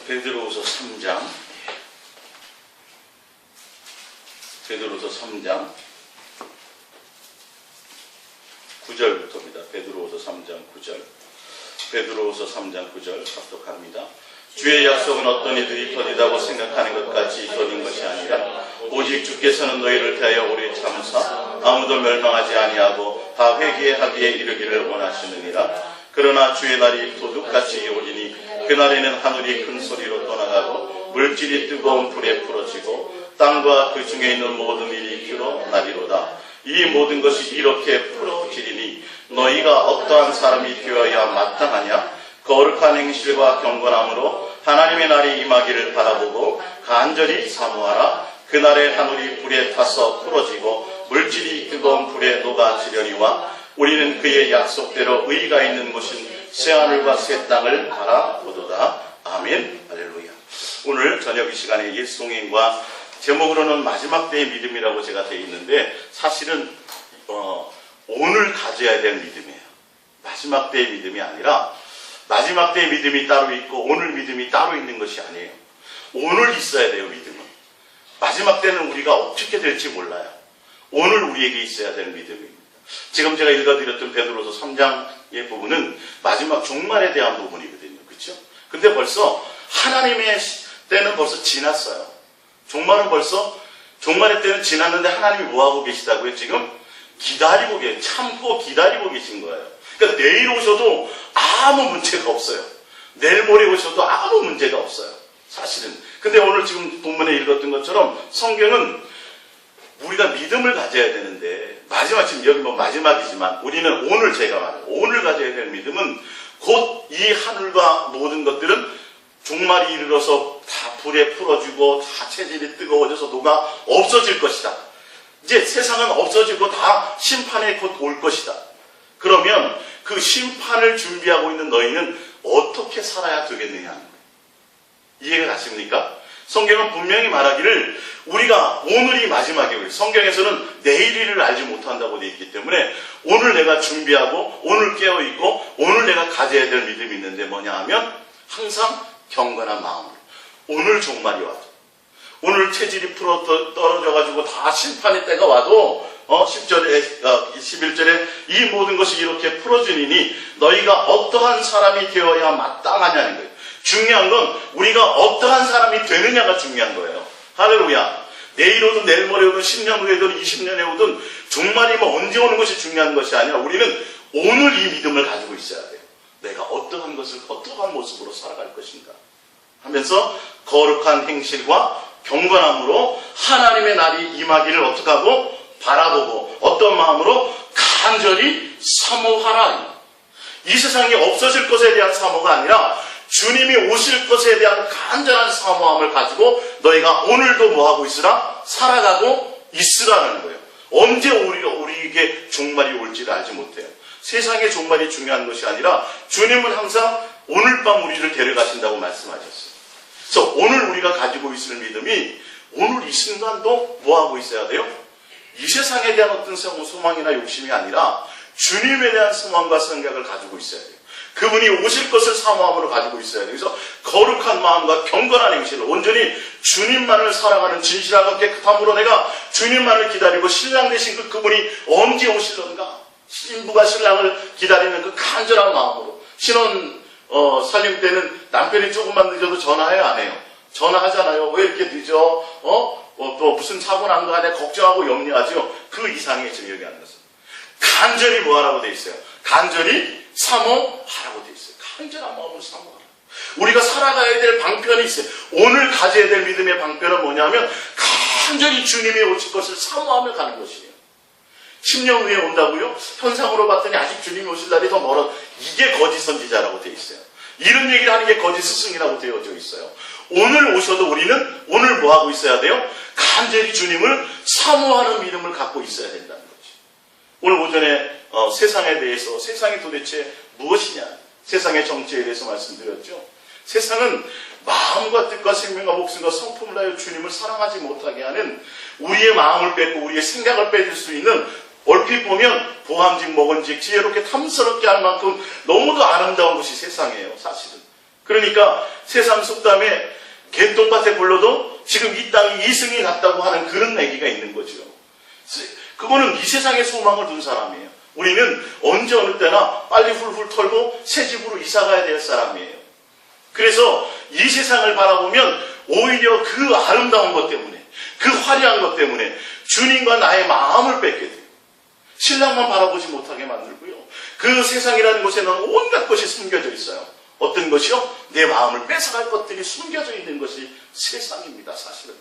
베드로후서 3장 베드로후서 3장 9절부터입니다. 베드로후서 3장 9절. 베드로후서 3장 9절 합독합니다. 주의 약속은 어떤 이들이 더디다고 생각하는 것 같이 더딘 것이 아니라 오직 주께서는 너희를 대하여 오래 참으사 아무도 멸망하지 아니하고 다 회개하기에 이르기를 원하시느니라. 그러나 주의 날이 도둑같이 오리니 그날에는 하늘이 큰 소리로 떠나가고 물질이 뜨거운 불에 풀어지고 땅과 그 중에 있는 모든 일이 드러나리로다. 이 모든 것이 이렇게 풀어지리니 너희가 어떠한 사람이 되어야 마땅하냐? 거룩한 행실과 경건함으로 하나님의 날이 임하기를 바라보고 간절히 사모하라. 그날에 하늘이 불에 타서 풀어지고 물질이 뜨거운 불에 녹아지려니와 우리는 그의 약속대로 의가 있는 곳인 새하늘과 새 땅을 바라보도다. 아멘. 할렐루야. 오늘 저녁 이 시간에 예수동행과 제목으로는 마지막 때의 믿음이라고 제가 되어 있는데 사실은 오늘 가져야 될 믿음이에요. 마지막 때의 믿음이 아니라 마지막 때의 믿음이 따로 있고 오늘 믿음이 따로 있는 것이 아니에요. 오늘 있어야 돼요. 믿음은. 마지막 때는 우리가 어떻게 될지 몰라요. 오늘 우리에게 있어야 될 믿음입니다. 지금 제가 읽어드렸던 베드로서 3장의 부분은 마지막 종말에 대한 부분이거든요. 그렇죠? 근데 벌써 하나님의 때는 벌써 지났어요. 종말의 때는 지났는데 하나님이 뭐하고 계시다고요? 지금 기다리고 참고 기다리고 계신 거예요. 그러니까 내일 오셔도 아무 문제가 없어요. 내일 모레 오셔도 아무 문제가 없어요. 사실은. 근데 오늘 지금 본문에 읽었던 것처럼 성경은 우리가 믿음을 가져야 되는데 지금 여기 마지막이지만 우리는 오늘 제가 말해요. 오늘 가져야 될 믿음은 곧 이 하늘과 모든 것들은 종말이 이르러서 다 불에 풀어지고 다 체질이 뜨거워져서 녹아 없어질 것이다. 이제 세상은 없어지고 다 심판에 곧 올 것이다. 그러면 그 심판을 준비하고 있는 너희는 어떻게 살아야 되겠느냐 하는 거예요. 이해가 가십니까? 성경은 분명히 말하기를 우리가 오늘이 마지막이에요. 성경에서는 내일 일을 알지 못한다고 되어 있기 때문에 오늘 내가 준비하고 오늘 깨어있고 오늘 내가 가져야 될 믿음이 있는데 뭐냐 하면 항상 경건한 마음으로 오늘 종말이 와도 오늘 체질이 풀어 떨어져가지고 다 심판의 때가 와도 11절에 이 모든 것이 이렇게 풀어지니 너희가 어떠한 사람이 되어야 마땅하냐는 거예요. 중요한 건 우리가 어떠한 사람이 되느냐가 중요한 거예요. 할렐루야. 내일 오든 내일 모레 오든 10년 후에든 20년에 오든 종말이 언제 오는 것이 중요한 것이 아니라 우리는 오늘 이 믿음을 가지고 있어야 돼요. 내가 어떠한 모습으로 살아갈 것인가 하면서 거룩한 행실과 경건함으로 하나님의 날이 임하기를 어떻게 하고 바라보고 어떤 마음으로 간절히 사모하라. 이 세상이 없어질 것에 대한 사모가 아니라 주님이 오실 것에 대한 간절한 사모함을 가지고 너희가 오늘도 뭐하고 있으라? 살아가고 있으라는 거예요. 언제 우리에게 종말이 올지를 알지 못해요. 세상의 종말이 중요한 것이 아니라 주님은 항상 오늘 밤 우리를 데려가신다고 말씀하셨어요. 그래서 오늘 우리가 가지고 있을 믿음이 오늘 이 순간도 뭐하고 있어야 돼요? 이 세상에 대한 어떤 소망이나 욕심이 아니라 주님에 대한 소망과 생각을 가지고 있어야 돼요. 그분이 오실 것을 사모함으로 가지고 있어야 돼요. 그래서 거룩한 마음과 경건한 행실을 온전히 주님만을 사랑하는 진실하고 깨끗함으로 내가 주님만을 기다리고 신랑 되신 그분이 언제 오실런가? 신부가 신랑을 기다리는 그 간절한 마음으로 신혼 살림 때는 남편이 조금만 늦어도 전화해요, 안 해요? 전화하잖아요. 왜 이렇게 늦어? 또 무슨 사고 난 거 아니야? 걱정하고 염려하죠. 그 이상의 지금 얘기하는 것은 간절히 뭐하라고 돼 있어요? 간절히 사모하라고 돼 있어요. 간절한 마음으로 사모하라. 우리가 살아가야 될 방편이 있어요. 오늘 가져야 될 믿음의 방편은 뭐냐면 간절히 주님이 오실 것을 사모하며 가는 것이에요. 10년 후에 온다고요? 현상으로 봤더니 아직 주님이 오실 날이 더 멀어. 이게 거짓 선지자라고 되어 있어요. 이런 얘기를 하는 게 거짓 스승이라고 되어져 있어요. 오늘 오셔도 우리는 오늘 뭐하고 있어야 돼요? 간절히 주님을 사모하는 믿음을 갖고 있어야 된다는 거죠. 오늘 오전에 세상에 대해서 세상이 도대체 무엇이냐? 세상의 정체에 대해서 말씀드렸죠. 세상은 마음과 뜻과 생명과 목숨과 성품을 다하여 주님을 사랑하지 못하게 하는 우리의 마음을 뺏고 우리의 생각을 뺏을 수 있는 얼핏 보면 보암직 먹은직 지혜롭게 탐스럽게 할 만큼 너무도 아름다운 것이 세상이에요. 사실은. 그러니까 세상 속담에 개똥밭에 굴러도 지금 이 땅이 이승이 같다고 하는 그런 얘기가 있는 거죠. 그거는 이 세상에 소망을 둔 사람이에요. 우리는 언제 어느 때나 빨리 훌훌 털고 새 집으로 이사 가야 될 사람이에요. 그래서 이 세상을 바라보면 오히려 그 아름다운 것 때문에, 그 화려한 것 때문에 주님과 나의 마음을 뺏게 돼요. 신랑만 바라보지 못하게 만들고요. 그 세상이라는 곳에는 온갖 것이 숨겨져 있어요. 어떤 것이요? 내 마음을 뺏어갈 것들이 숨겨져 있는 것이 세상입니다, 사실은.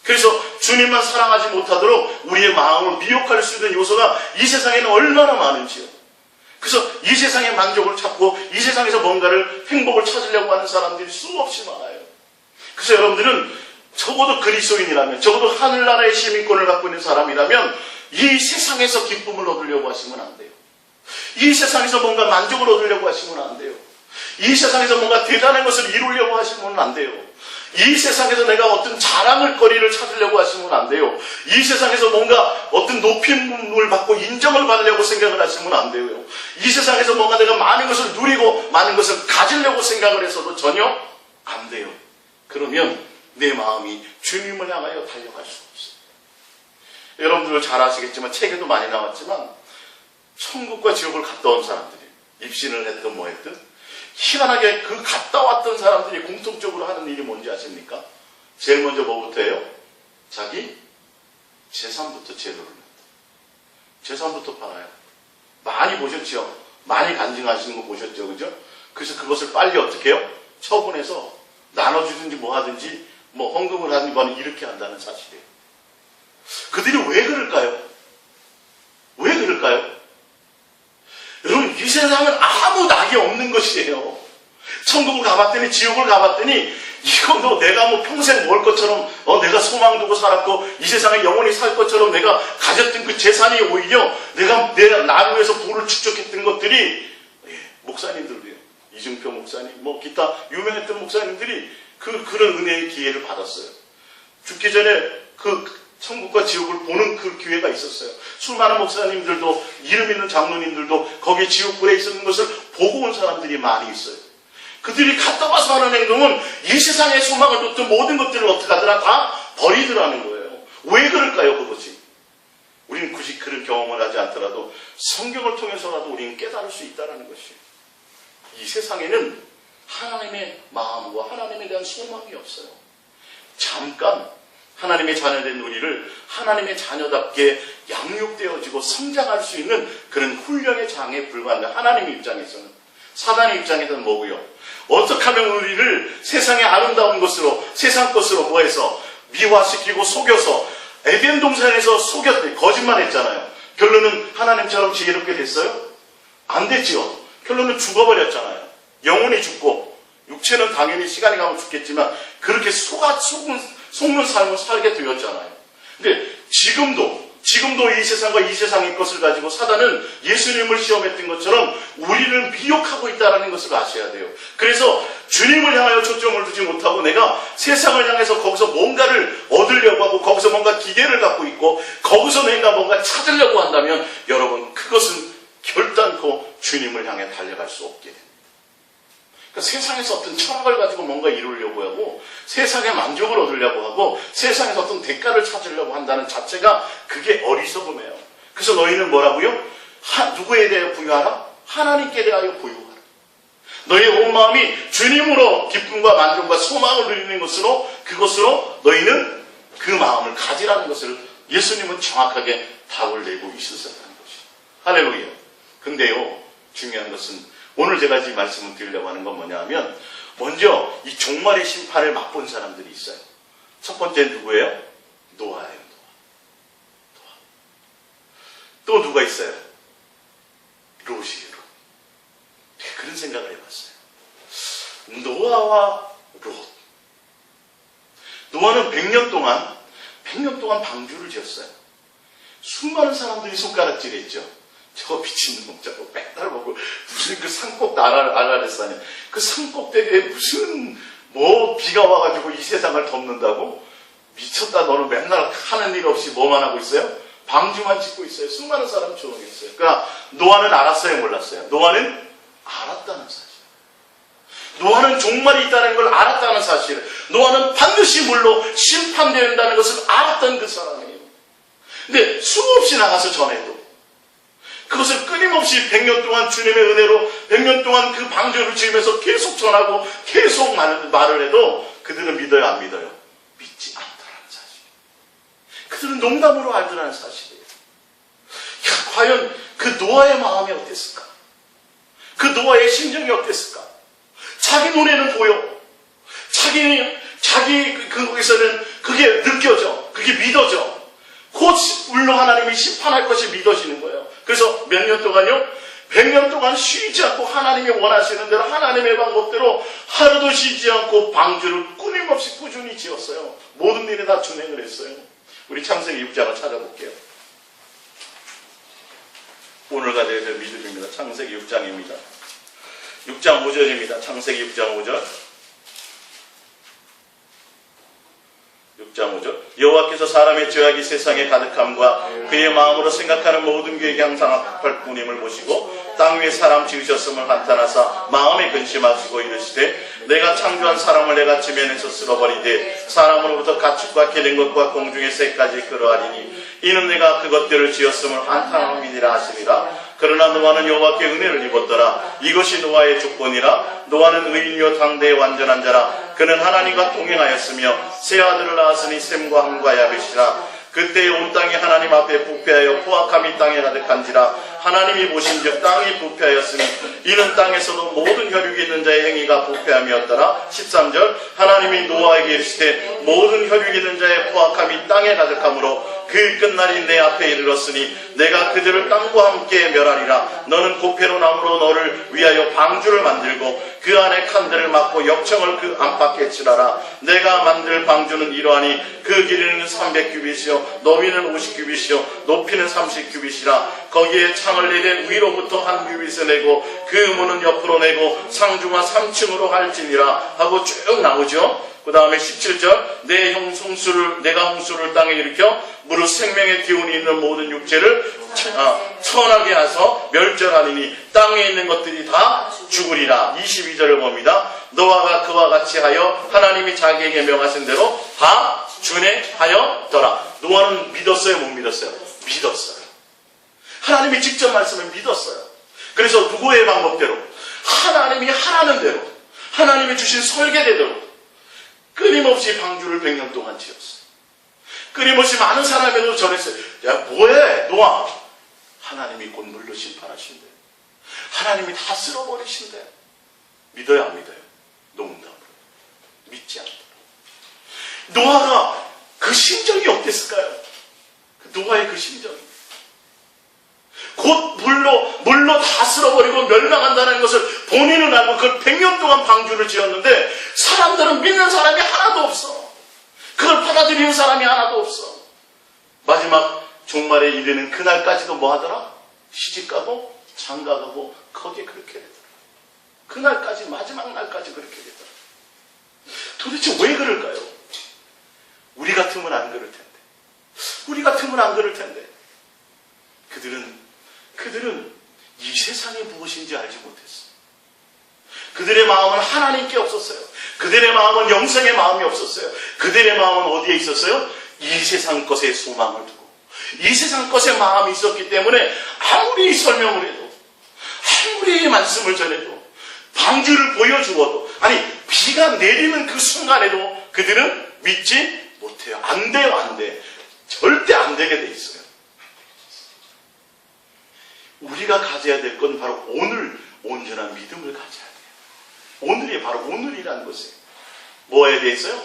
그래서 주님만 사랑하지 못하도록 우리의 마음을 미혹할 수 있는 요소가 이 세상에는 얼마나 많은지요. 그래서 이 세상의 만족을 찾고 이 세상에서 뭔가를 행복을 찾으려고 하는 사람들이 수없이 많아요. 그래서 여러분들은 적어도 그리스도인이라면, 적어도 하늘나라의 시민권을 갖고 있는 사람이라면 이 세상에서 기쁨을 얻으려고 하시면 안 돼요. 이 세상에서 뭔가 만족을 얻으려고 하시면 안 돼요. 이 세상에서 뭔가 대단한 것을 이루려고 하시면 안 돼요. 이 세상에서 내가 어떤 자랑을 거리를 찾으려고 하시면 안 돼요. 이 세상에서 뭔가 어떤 높임을 받고 인정을 받으려고 생각을 하시면 안 돼요. 이 세상에서 뭔가 내가 많은 것을 누리고 많은 것을 가지려고 생각을 해서도 전혀 안 돼요. 그러면 내 마음이 주님을 향하여 달려갈 수 없어요. 여러분들 잘 아시겠지만 책에도 많이 나왔지만 천국과 지옥을 갔다 온 사람들이 입신을 했든 뭐 했든 희한하게 그 갔다 왔던 사람들이 공통적으로 하는 일이 뭔지 아십니까? 제일 먼저 뭐부터 해요? 자기 재산부터 제로를 냈다. 재산부터 팔아요. 많이 보셨죠? 많이 간증하시는 거 보셨죠? 그죠? 그래서 그것을 빨리 어떻게 해요? 처분해서 나눠주든지 뭐 하든지 뭐 헌금을 하든지 뭐 이렇게 한다는 사실이에요. 그들이 왜 그럴까요? 왜 그럴까요? 여러분, 이 세상은 아무 낙이 없는 것이에요. 천국을 가봤더니 지옥을 가봤더니 이거 내가 뭐 평생 먹을 것처럼 내가 소망 두고 살았고 이 세상에 영원히 살 것처럼 내가 가졌던 그 재산이 오히려 내가 나를 위해서 부를 축적했던 것들이 목사님들도요. 이중표 목사님 뭐 기타 유명했던 목사님들이 그런 은혜의 기회를 받았어요. 죽기 전에 그 천국과 지옥을 보는 그 기회가 있었어요. 수많은 목사님들도 이름 있는 장로님들도 거기에 지옥불에 있었는 것을 보고 온 사람들이 많이 있어요. 그들이 갔다 와서 하는 행동은 이 세상의 소망을 뒀던 모든 것들을 어떻게 하더라? 다 버리더라는 거예요. 왜 그럴까요, 그것이? 우리는 굳이 그런 경험을 하지 않더라도 성경을 통해서라도 우리는 깨달을 수 있다는 것이에요. 이 세상에는 하나님의 마음과 하나님에 대한 소망이 없어요. 잠깐 하나님의 자녀된 우리를 하나님의 자녀답게 양육되어지고 성장할 수 있는 그런 훈련의 장에 불과한다. 하나님의 입장에서는. 사단의 입장에서는 뭐고요? 어떻게 하면 우리를 세상의 아름다운 것으로, 세상 것으로 뭐해서 미화시키고 속여서 에덴 동산에서 속였대. 거짓말했잖아요. 결론은 하나님처럼 지혜롭게 됐어요? 안 됐지요. 결론은 죽어버렸잖아요. 영혼이 죽고 육체는 당연히 시간이 가면 죽겠지만 그렇게 속는 삶을 살게 되었잖아요. 근데 지금도 이 세상과 이 세상의 것을 가지고 사단은 예수님을 시험했던 것처럼 우리를 미혹하고 있다는 것을 아셔야 돼요. 그래서 주님을 향하여 초점을 두지 못하고 내가 세상을 향해서 거기서 뭔가를 얻으려고 하고 거기서 뭔가 기대를 갖고 있고 거기서 내가 뭔가 찾으려고 한다면 여러분 그것은 결단코 주님을 향해 달려갈 수 없게 됩니다. 그러니까 세상에서 어떤 철학을 가지고 뭔가 이루려고 하고 세상의 만족을 얻으려고 하고 세상에서 어떤 대가를 찾으려고 한다는 자체가 그게 어리석음이에요. 그래서 너희는 뭐라고요? 누구에 대하여 부유하라? 하나님께 대하여 부유하라. 너희의 온 마음이 주님으로 기쁨과 만족과 소망을 누리는 것으로 그것으로 너희는 그 마음을 가지라는 것을 예수님은 정확하게 답을 내고 있으셨다는 것이죠. 할렐루야. 근데요, 중요한 것은 오늘 제가 이 말씀을 드리려고 하는 건 뭐냐 하면 먼저 이 종말의 심판을 맛본 사람들이 있어요. 첫 번째 누구예요? 노아예요. 노아. 또 누가 있어요? 롯이에요. 그런 생각을 해봤어요. 노아와 롯. 노아는 100년 동안 방주를 지었어요. 수많은 사람들이 손가락질했죠. 저 미친놈 먹자고 맨날 보고 무슨 그 산꼭 아라레스하냐. 그 산꼭대기에 무슨 비가 와가지고 이 세상을 덮는다고? 미쳤다. 너는 맨날 하는 일 없이 뭐만 하고 있어요? 방주만 짓고 있어요. 수많은 사람 조롱했어요. 그러니까 노아는 알았어요, 몰랐어요? 노아는 알았다는 사실. 노아는 종말이 있다는 걸 알았다는 사실, 노아는 반드시 물로 심판된다는 것을 알았던 그 사람이에요. 근데 수없이 나가서 전해도 그것을 끊임없이 100년 동안 주님의 은혜로 100년 동안 그 방주를 지으면서 계속 전하고 계속 말을 해도 그들은 믿어요, 안 믿어요? 믿지 않더라는 사실. 그들은 농담으로 알더라는 사실이에요. 과연 그 노아의 마음이 어땠을까? 그 노아의 심정이 어땠을까? 자기 눈에는 보여. 자기 거기서는 그게 느껴져. 그게 믿어져. 곧 물로 하나님이 심판할 것이 믿어지는 거예요. 그래서 몇 년 동안요? 100년 동안 쉬지 않고 하나님이 원하시는 대로 하나님의 방법대로 하루도 쉬지 않고 방주를 끊임없이 꾸준히 지었어요. 모든 일에 다 준행을 했어요. 우리 창세기 6장을 찾아볼게요. 오늘 가져야 될 믿음입니다. 창세기 6장입니다. 6장 5절입니다. 창세기 6장 5절. 6장 5절. 여호와께서 사람의 죄악이 세상에 가득함과 그의 마음으로 생각하는 모든 계획이 항상 악할 뿐임을 보시고 땅 위에 사람 지으셨음을 한탄하사 마음에 근심하시고 이르시되 내가 창조한 사람을 내가 지면에서 쓸어버리되 사람으로부터 가축과 기는 것과 공중의 새까지 그러하리니 이는 내가 그것들을 지었음을 한탄함이니라 하시니라. 그러나 노아는 여호와께 은혜를 입었더라. 이것이 노아의 조건이라. 노아는 의인요 당대의 완전한 자라. 그는 하나님과 동행하였으며 세 아들을 낳았으니 셈과 함과 야벳이라. 그때에 온 땅이 하나님 앞에 부패하여 포악함이 땅에 가득한지라. 하나님이 보신즉 땅이 부패하였으니 이는 땅에서도 모든 혈육이 있는 자의 행위가 부패함이었더라. 13절. 하나님이 노아에게 이르시되 모든 혈육이 있는 자의 포악함이 땅에 가득하므로 그 끝날이 내 앞에 이르렀으니 내가 그들을 땅과 함께 멸하리라. 너는 고페로 나무로 너를 위하여 방주를 만들고 그 안에 칸들을 막고 역청을 그 안팎에 칠하라. 내가 만들 방주는 이러하니 그 길이는 300규빗이요 너비는 50규빗이요 높이는 30규빗이라. 거기에 창을 내되 위로부터 한 규빗을 내고 그 문은 옆으로 내고 상중하 3층으로 할지니라 하고 쭉 나오죠. 그 다음에 17절. 내가 홍수를 땅에 일으켜 무릇 생명의 기운이 있는 모든 육체를 천하게 하서 멸절하리니 땅에 있는 것들이 다 죽으리라. 22절을 봅니다. 노아가 그와 같이 하여 하나님이 자기에게 명하신 대로 다 준행하였더라. 노아는 믿었어요, 못 믿었어요? 믿었어요. 하나님이 직접 말씀을 믿었어요. 그래서 누구의 방법대로, 하나님이 하라는 대로, 하나님이 주신 설계대로 끊임없이 방주를 100년 동안 지었어요. 끊임없이 많은 사람에도 전했어요. 야, 뭐해 노아? 하나님이 곧 물로 심판하신대. 하나님이 다 쓸어버리신대. 믿어요, 안 믿어요? 농담으로. 믿지 않더라. 노아가 그 심정이 어땠을까요? 노아의 그 심정이. 곧 물로 다 쓸어버리고 멸망한다는 것을 본인은 알고 그걸 100년 동안 방주를 지었는데 사람들은 믿는 사람이 하나도 없어. 그걸 받아들이는 사람이 하나도 없어. 마지막 종말에 이르는 그날까지도 뭐 하더라? 시집가고 장가가고 거기에 그렇게 되더라. 그날까지, 마지막 날까지 그렇게 되더라. 도대체 왜 그럴까요? 우리 같으면 안 그럴 텐데. 우리 같으면 안 그럴 텐데. 그들은 이 세상이 무엇인지 알지 못했어. 그들의 마음은 하나님께 없었어요. 그들의 마음은 영생의 마음이 없었어요. 그들의 마음은 어디에 있었어요? 이 세상 것에 소망을 두고 이 세상 것에 마음이 있었기 때문에 아무리 설명을 해도 아무리 말씀을 전해도 방주를 보여주어도 아니 비가 내리는 그 순간에도 그들은 믿지 못해요. 안 돼요, 안 돼. 절대 안 되게 돼 있어요. 우리가 가져야 될 건 바로 오늘 온전한 믿음을 가져야 돼요. 오늘이 바로 오늘이라는 것이에요. 뭐에 대해서요?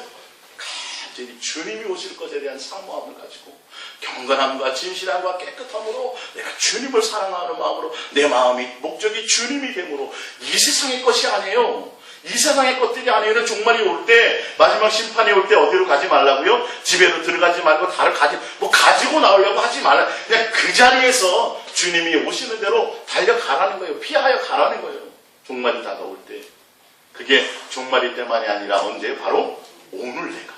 간절히 주님이 오실 것에 대한 사모함을 가지고 경건함과 진실함과 깨끗함으로 내가 주님을 사랑하는 마음으로 내 마음이 목적이 주님이 되므로 이 세상의 것이 아니에요. 이 세상의 것들이 아니에요. 종말이 올 때, 마지막 심판이 올 때 어디로 가지 말라고요? 집에도 들어가지 말고 다를 가지고 나오려고 하지 말라. 그냥 그 자리에서 주님이 오시는 대로 달려가라는 거예요. 피하여 가라는 거예요. 종말이 다가올 때. 그게 종말일 때만이 아니라 언제? 바로 오늘 내가.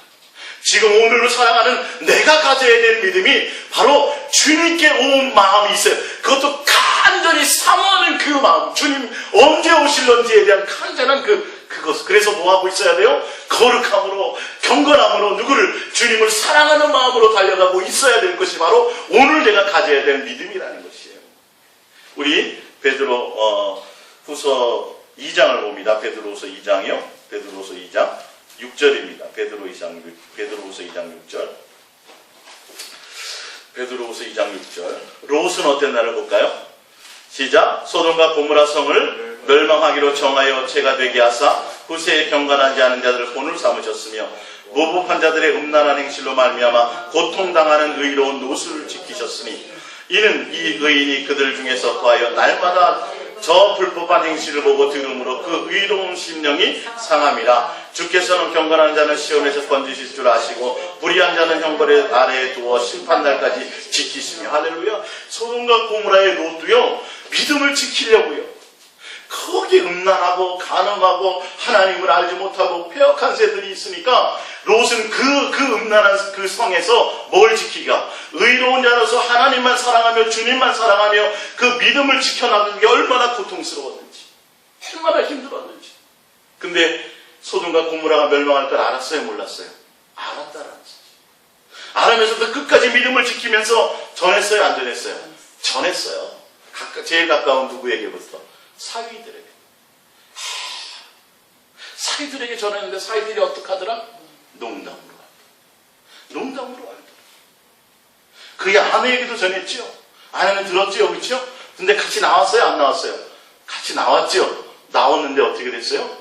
지금 오늘을 사랑하는 내가 가져야 될 믿음이 바로 주님께 온 마음이 있어요. 그것도 간절히 사모하는 그 마음, 주님 언제 오실런지에 대한 간절한 그것. 그래서 뭐 하고 있어야 돼요? 거룩함으로, 경건함으로 누구를, 주님을 사랑하는 마음으로 달려가고 있어야 될 것이 바로 오늘 내가 가져야 될 믿음이라는 것이에요. 우리 베드로 후서 2장을 봅니다. 베드로후서 2장이요. 베드로후서 2장 6절입니다. 베드로후서 2장 6절. 베드로후서 2장 6절. 롯은 어땠나를 볼까요? 시작. 소돔과 고모라 성을 멸망하기로 정하여 죄가 되게 하사 후세에 경건하지 않은 자들을 본을 삼으셨으며 무법한 자들의 음란한 행실로 말미암아 고통당하는 의로운 롯을 지키셨으니 이는 이 의인이 그들 중에서 거하여 날마다 저 불법한 행실을 보고 들음으로 그 의로운 심령이 상함이라. 주께서는 경건한 자는 시험에서 건지실 줄 아시고 불의한 자는 형벌의 아래에 두어 심판날까지 지키시며. 할렐루야. 소돔과 고모라의 롯도요 믿음을 지키려고요. 거기 음란하고 간음하고 하나님을 알지 못하고 폐역한 새들이 있으니까 롯은 그 음란한 그 성에서 뭘 지키가? 의로운 자로서 하나님만 사랑하며 주님만 사랑하며 그 믿음을 지켜나가는 게 얼마나 고통스러웠는지, 얼마나 힘들었는지. 근데 소돔과 고모라가 멸망할 걸 알았어요, 몰랐어요? 알았다라는 거지. 알면서도 끝까지 믿음을 지키면서 전했어요, 안 전했어요? 전했어요. 제일 가까운 누구에게부터? 사위들에게. 사위들에게 전했는데 사위들이 어떻게 하더라? 농담으로 알더라. 농담으로 알더라. 그의 아내에게도 전했죠. 아내는 들었죠, 그렇죠? 근데 같이 나왔어요, 안 나왔어요? 같이 나왔죠. 나왔는데 어떻게 됐어요?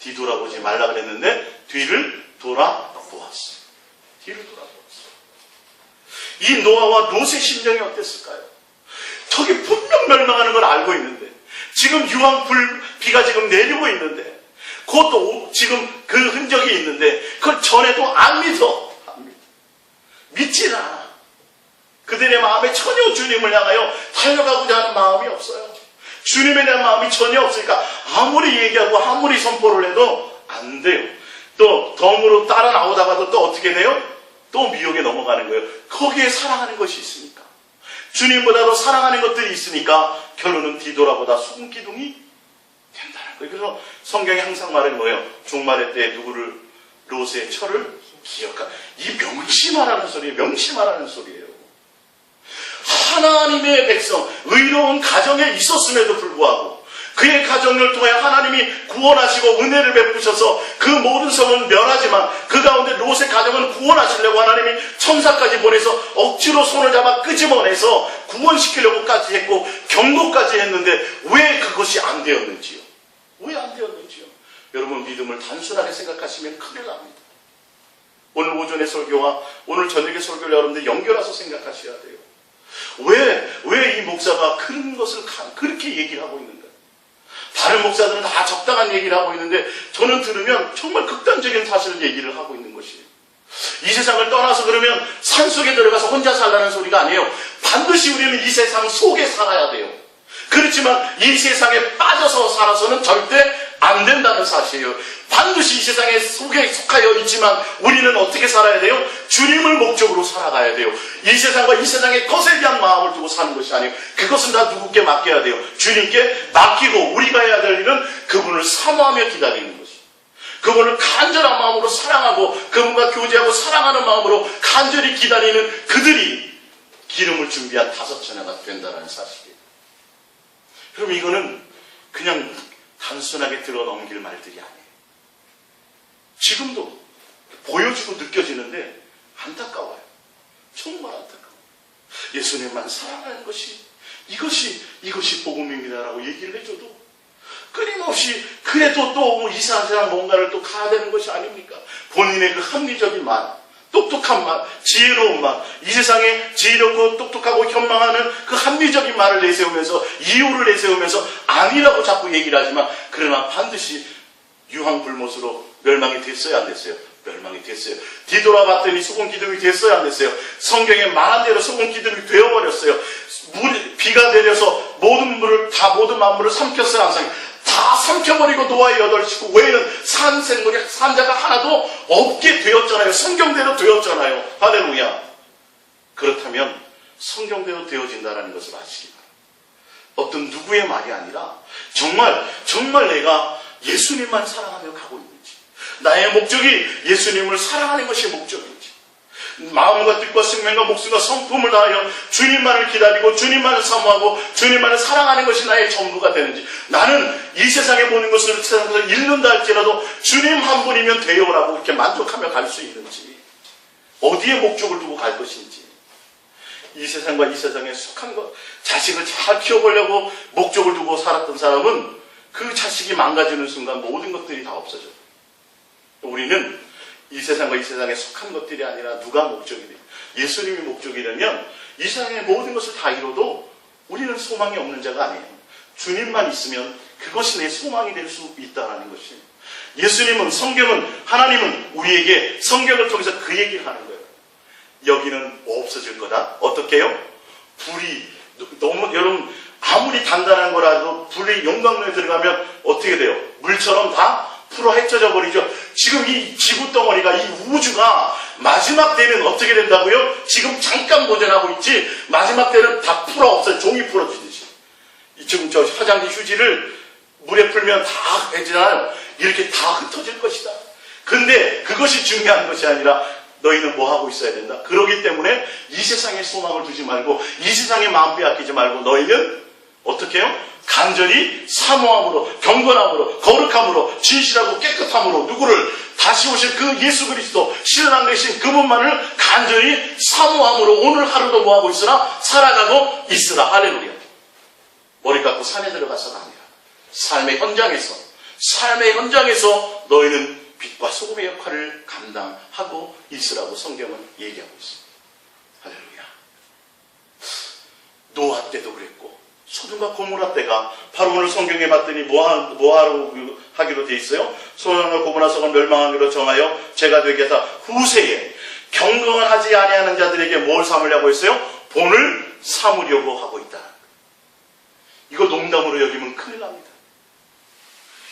뒤돌아보지 말라 그랬는데 뒤를 돌아보았어요. 뒤를 돌아보았어요. 이 노아와 롯의 심정이 어땠을까요? 저기 분명 멸망하는 걸 알고 있는데, 지금 비가 지금 내리고 있는데, 그것도 지금 그 흔적이 있는데, 그걸 전에도 안 믿어. 믿질 않아. 그들의 마음에 전혀 주님을 향하여 달려가고자 하는 마음이 없어요. 주님에 대한 마음이 전혀 없으니까 아무리 얘기하고 아무리 선포를 해도 안 돼요. 또 덤으로 따라 나오다가도 또 어떻게 돼요? 또 미혹에 넘어가는 거예요. 거기에 사랑하는 것이 있으니까. 주님보다도 사랑하는 것들이 있으니까 결론은 뒤돌아보다 소금기둥이 된다는 거예요. 그래서 성경이 항상 말하는 거예요. 종말의 때에 누구를, 롯의 철을 기억하. 이 명심하라는 소리예요. 명심하라는 소리예요. 하나님의 백성, 의로운 가정에 있었음에도 불구하고 그의 가정을 통해 하나님이 구원하시고 은혜를 베푸셔서 그 모든 성은 멸하지만 그 가운데 롯의 가정은 구원하시려고 하나님이 천사까지 보내서 억지로 손을 잡아 끄집어내서 구원시키려고까지 했고 경고까지 했는데 왜 그것이 안 되었는지요? 왜 안 되었는지요? 여러분, 믿음을 단순하게 생각하시면 큰일 납니다. 오늘 오전의 설교와 오늘 저녁의 설교를 여러분들 연결해서 생각하셔야 돼요. 왜 이 목사가 그런 것을 그렇게 얘기를 하고 있는가? 다른 목사들은 다 적당한 얘기를 하고 있는데 저는 들으면 정말 극단적인 사실을 얘기를 하고 있는 것이에요. 이 세상을 떠나서 그러면 산속에 들어가서 혼자 살라는 소리가 아니에요. 반드시 우리는 이 세상 속에 살아야 돼요. 그렇지만 이 세상에 빠져서 살아서는 절대 안 된다는 사실이에요. 반드시 이 세상에 속하여 있지만 우리는 어떻게 살아야 돼요? 주님을 목적으로 살아가야 돼요. 이 세상과 이 세상의 것에 대한 마음을 두고 사는 것이 아니에요. 그것은 다 누구께 맡겨야 돼요? 주님께 맡기고 우리가 해야 될 일은 그분을 사모하며 기다리는 것이에요. 그분을 간절한 마음으로 사랑하고 그분과 교제하고 사랑하는 마음으로 간절히 기다리는 그들이 기름을 준비한 5처녀가 된다는 사실이에요. 그럼 이거는 그냥 단순하게 들어 넘길 말들이 아니에요. 지금도 보여지고 느껴지는데 안타까워요. 정말 안타까워요. 예수님만 사랑하는 것이 이것이 복음입니다라고 얘기를 해줘도 끊임없이 그래도 또 이상한 세상 뭔가를 또 가야 되는 것이 아닙니까? 본인의 그 합리적인 말, 똑똑한 말, 지혜로운 말, 이 세상에 지혜롭고 똑똑하고 현망하는 그 합리적인 말을 내세우면서 이유를 내세우면서 아니라고 자꾸 얘기를 하지만 그러나 반드시 유황불못으로 멸망이 됐어요, 안 됐어요? 멸망이 됐어요. 뒤돌아봤더니 소금기둥이 됐어요, 안 됐어요? 성경에 말한 대로 소금기둥이 되어버렸어요. 비가 내려서 모든 만물을 삼켰어요, 안 삼켰어요? 다 삼켜버리고 노아의 8식구 외에는 산생물이 산자가 하나도 없게 되었잖아요. 성경대로 되었잖아요. 할렐루야. 그렇다면 성경대로 되어진다는 것을 아시기 바랍니다. 어떤 누구의 말이 아니라 정말 내가 예수님만 사랑하며 가고 있는지, 나의 목적이 예수님을 사랑하는 것이 목적인지, 마음과 뜻과 생명과 목숨과 성품을 다하여 주님만을 기다리고 주님만을 사모하고 주님만을 사랑하는 것이 나의 전부가 되는지, 나는 이 세상의 모든 것을 세상에서 잃는다 할지라도 주님 한 분이면 돼요라고 이렇게 만족하며 갈 수 있는지, 어디에 목적을 두고 갈 것인지, 이 세상과 이 세상에 속한 것, 자식을 잘 키워보려고 목적을 두고 살았던 사람은 그 자식이 망가지는 순간 모든 것들이 다 없어져요. 우리는 이 세상과 이 세상에 속한 것들이 아니라 누가 목적이 돼요? 예수님이 목적이 되면 이 세상의 모든 것을 다 이뤄도 우리는 소망이 없는 자가 아니에요. 주님만 있으면 그것이 내 소망이 될 수 있다는 것이에요. 예수님은, 성경은, 하나님은 우리에게 성경을 통해서 그 얘기를 하는 거예요. 여기는 없어질 거다. 어떻게 해요? 불이 너무, 여러분 아무리 단단한 거라도 불이 용광로에 들어가면 어떻게 돼요? 물처럼 다 풀어 헤쳐져 버리죠. 지금 이 지구 덩어리가, 이 우주가 마지막 때는 어떻게 된다고요? 지금 잠깐 보존하고 있지 마지막 때는 다 풀어 없어요. 종이 풀어지듯이. 지금 저 화장지 휴지를 물에 풀면 다 해지나요? 이렇게 다 흩어질 것이다. 근데 그것이 중요한 것이 아니라 너희는 뭐 하고 있어야 된다. 그러기 때문에 이 세상에 소망을 두지 말고 이 세상에 마음 빼앗기지 말고 너희는 어떻게 해요? 간절히 사모함으로, 경건함으로, 거룩함으로, 진실하고 깨끗함으로 누구를? 다시 오실 그 예수 그리스도, 신랑 되신 그분만을 간절히 사모함으로 오늘 하루도 뭐 하고 있으라? 살아가고 있으라. 할렐루야. 머리 깎고 산에 들어가서가 아니라 삶의 현장에서 너희는 빛과 소금의 역할을 감당하고 있으라고 성경은 얘기하고 있습니다. 할렐루야. 노아 때도 그랬고 소돔과 고모라 때가 바로 오늘 성경에 봤더니 뭐하러 하기로 돼 있어요? 소돔과 고모라 성을 멸망하기로 정하여 죄가 되게 해서 후세에 경건하지 아니하는 자들에게 뭘 삼으려고 했어요? 본을 삼으려고 하고 있다. 이거 농담으로 여기면 큰일 납니다.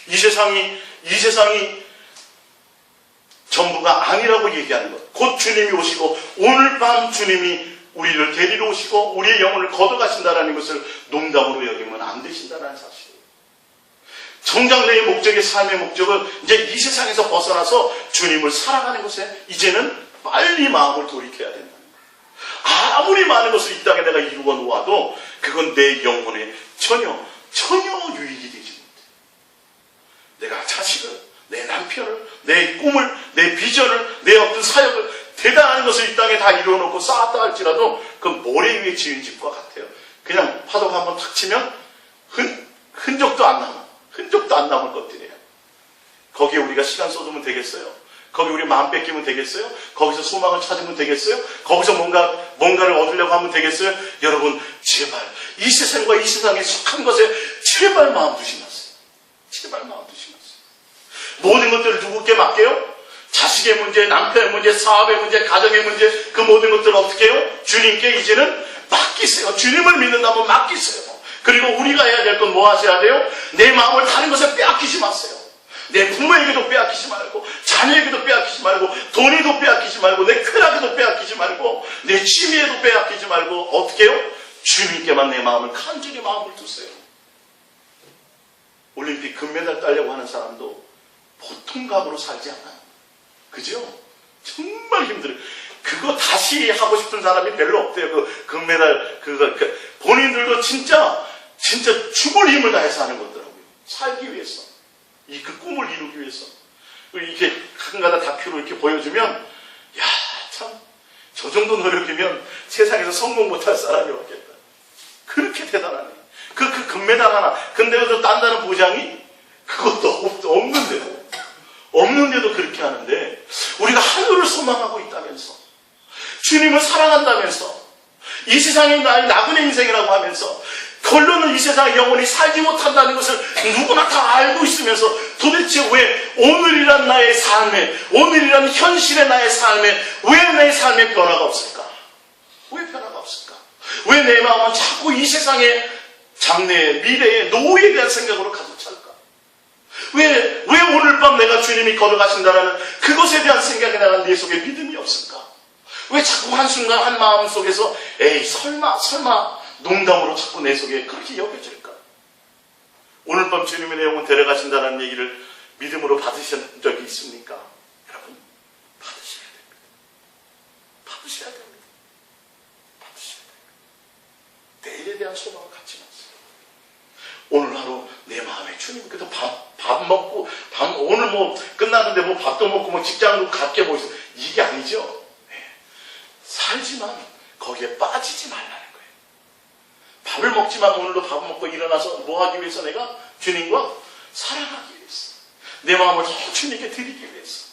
이 세상이 전부가 아니라고 얘기하는 것. 곧 주님이 오시고 오늘 밤 주님이 우리를 데리러 오시고 우리의 영혼을 걷어가신다는 것을 농담으로 여기면 안 되신다는 사실이에요. 정작 내 목적의 삶의 목적은 이제 이 세상에서 벗어나서 주님을 사랑하는 것에 이제는 빨리 마음을 돌이켜야 된다는 거예요. 아무리 많은 것을 이 땅에 내가 이루어 놓아도 그건 내 영혼에 전혀 유익이 되지 못해. 내가 자식을, 내 남편을, 내 꿈을, 내 비전을, 내 어떤 사역을, 대단한 것을 이 땅에 다 이루어놓고 쌓았다 할지라도 그건 모래 위에 지은 집과 같아요. 그냥 파도가 한번 탁 치면 흔적도 안 남을 것들이에요. 거기에 우리가 시간 쏟으면 되겠어요? 거기 우리 마음 뺏기면 되겠어요? 거기서 소망을 찾으면 되겠어요? 거기서 뭔가를 얻으려고 하면 되겠어요? 여러분, 제발 이 세상과 이 세상에 속한 것에 제발 마음 두지 마세요. 제발 마음 두지 마세요. 모든 것들을 누구께 맡겨요? 자식의 문제, 남편의 문제, 사업의 문제, 가정의 문제, 그 모든 것들을 어떻게 해요? 주님께 이제는 맡기세요. 주님을 믿는다면 맡기세요. 그리고 우리가 해야 될 건 뭐 하셔야 돼요? 내 마음을 다른 것에 빼앗기지 마세요. 내 부모에게도 빼앗기지 말고, 자녀에게도 빼앗기지 말고, 돈에도 빼앗기지 말고, 내 쾌락에도 빼앗기지 말고, 내 취미에도 빼앗기지 말고, 어떻게 해요? 주님께만 내 마음을, 간절히 마음을 두세요. 올림픽 금메달 따려고 하는 사람도 보통 값으로 살지 않아요. 그죠? 정말 힘들어요. 그거 다시 하고 싶은 사람이 별로 없대요. 그 금메달, 본인들도 진짜 죽을 힘을 다해서 하는 거더라고요. 살기 위해서. 그 꿈을 이루기 위해서. 이렇게 한가닥 다큐로 이렇게 보여주면, 야, 참, 저 정도 노력이면 세상에서 성공 못할 사람이 없겠다. 그렇게 대단하네. 그 금메달 하나. 근데 그 딴다는 보장이 그것도 없는데도 그렇게 하는데, 우리가 하늘을 소망하고 있다면서, 주님을 사랑한다면서, 이 세상이 나의 나그네 인생이라고 하면서, 결론은 이 세상에 영원히 살지 못한다는 것을 누구나 다 알고 있으면서 도대체 왜 오늘이란 나의 삶에, 오늘이란 현실의 나의 삶에 왜 내 삶에 변화가 없을까? 왜 변화가 없을까? 왜 내 마음은 자꾸 이 세상의 장래의, 미래의, 노후에 대한 생각으로 가득 찰까? 왜 오늘 밤 내가 주님이 걸어가신다라는 그것에 대한 생각이 내가 내 속에 믿음이 없을까? 왜 자꾸 한순간 한 마음 속에서 에이 설마 농담으로 자꾸 내 속에 그렇게 여겨질까? 오늘 밤 주님의 내 영혼 데려가신다는 얘기를 믿음으로 받으신 적이 있습니까? 여러분, 받으셔야 됩니다. 받으셔야 됩니다. 받으셔야 됩니다. 내일에 대한 소망을 갖지 마세요. 오늘 하루 내 마음에 주님께서 밥 먹고, 오늘 뭐 끝나는데 뭐 밥도 먹고 뭐 직장도 갖게 보이세요. 이게 아니죠. 네. 살지만 거기에 빠지지 말라는 거예요. 밥을 먹지만 오늘도 밥을 먹고 일어나서 뭐 하기 위해서 내가 주님과 사랑하기 위해서. 내 마음을 주님께 드리기 위해서.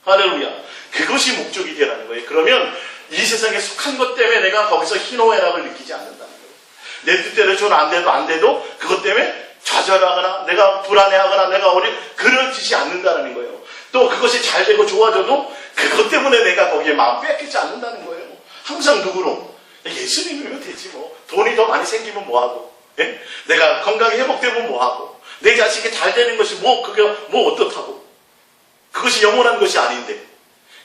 할렐루야. 그것이 목적이 되라는 거예요. 그러면 이 세상에 속한 것 때문에 내가 거기서 희노애락을 느끼지 않는다는 거예요. 내 뜻대로 좀 안 돼도 그것 때문에 좌절하거나 내가 불안해하거나 내가 그러지지 않는다는 거예요. 또 그것이 잘 되고 좋아져도 그것 때문에 내가 거기에 마음 뺏기지 않는다는 거예요. 항상 누구로? 예수님이면 되지 뭐. 돈이 더 많이 생기면 뭐하고, 예? 내가 건강이 회복되면 뭐하고, 내 자식이 잘 되는 것이 그게 어떻다고. 그것이 영원한 것이 아닌데,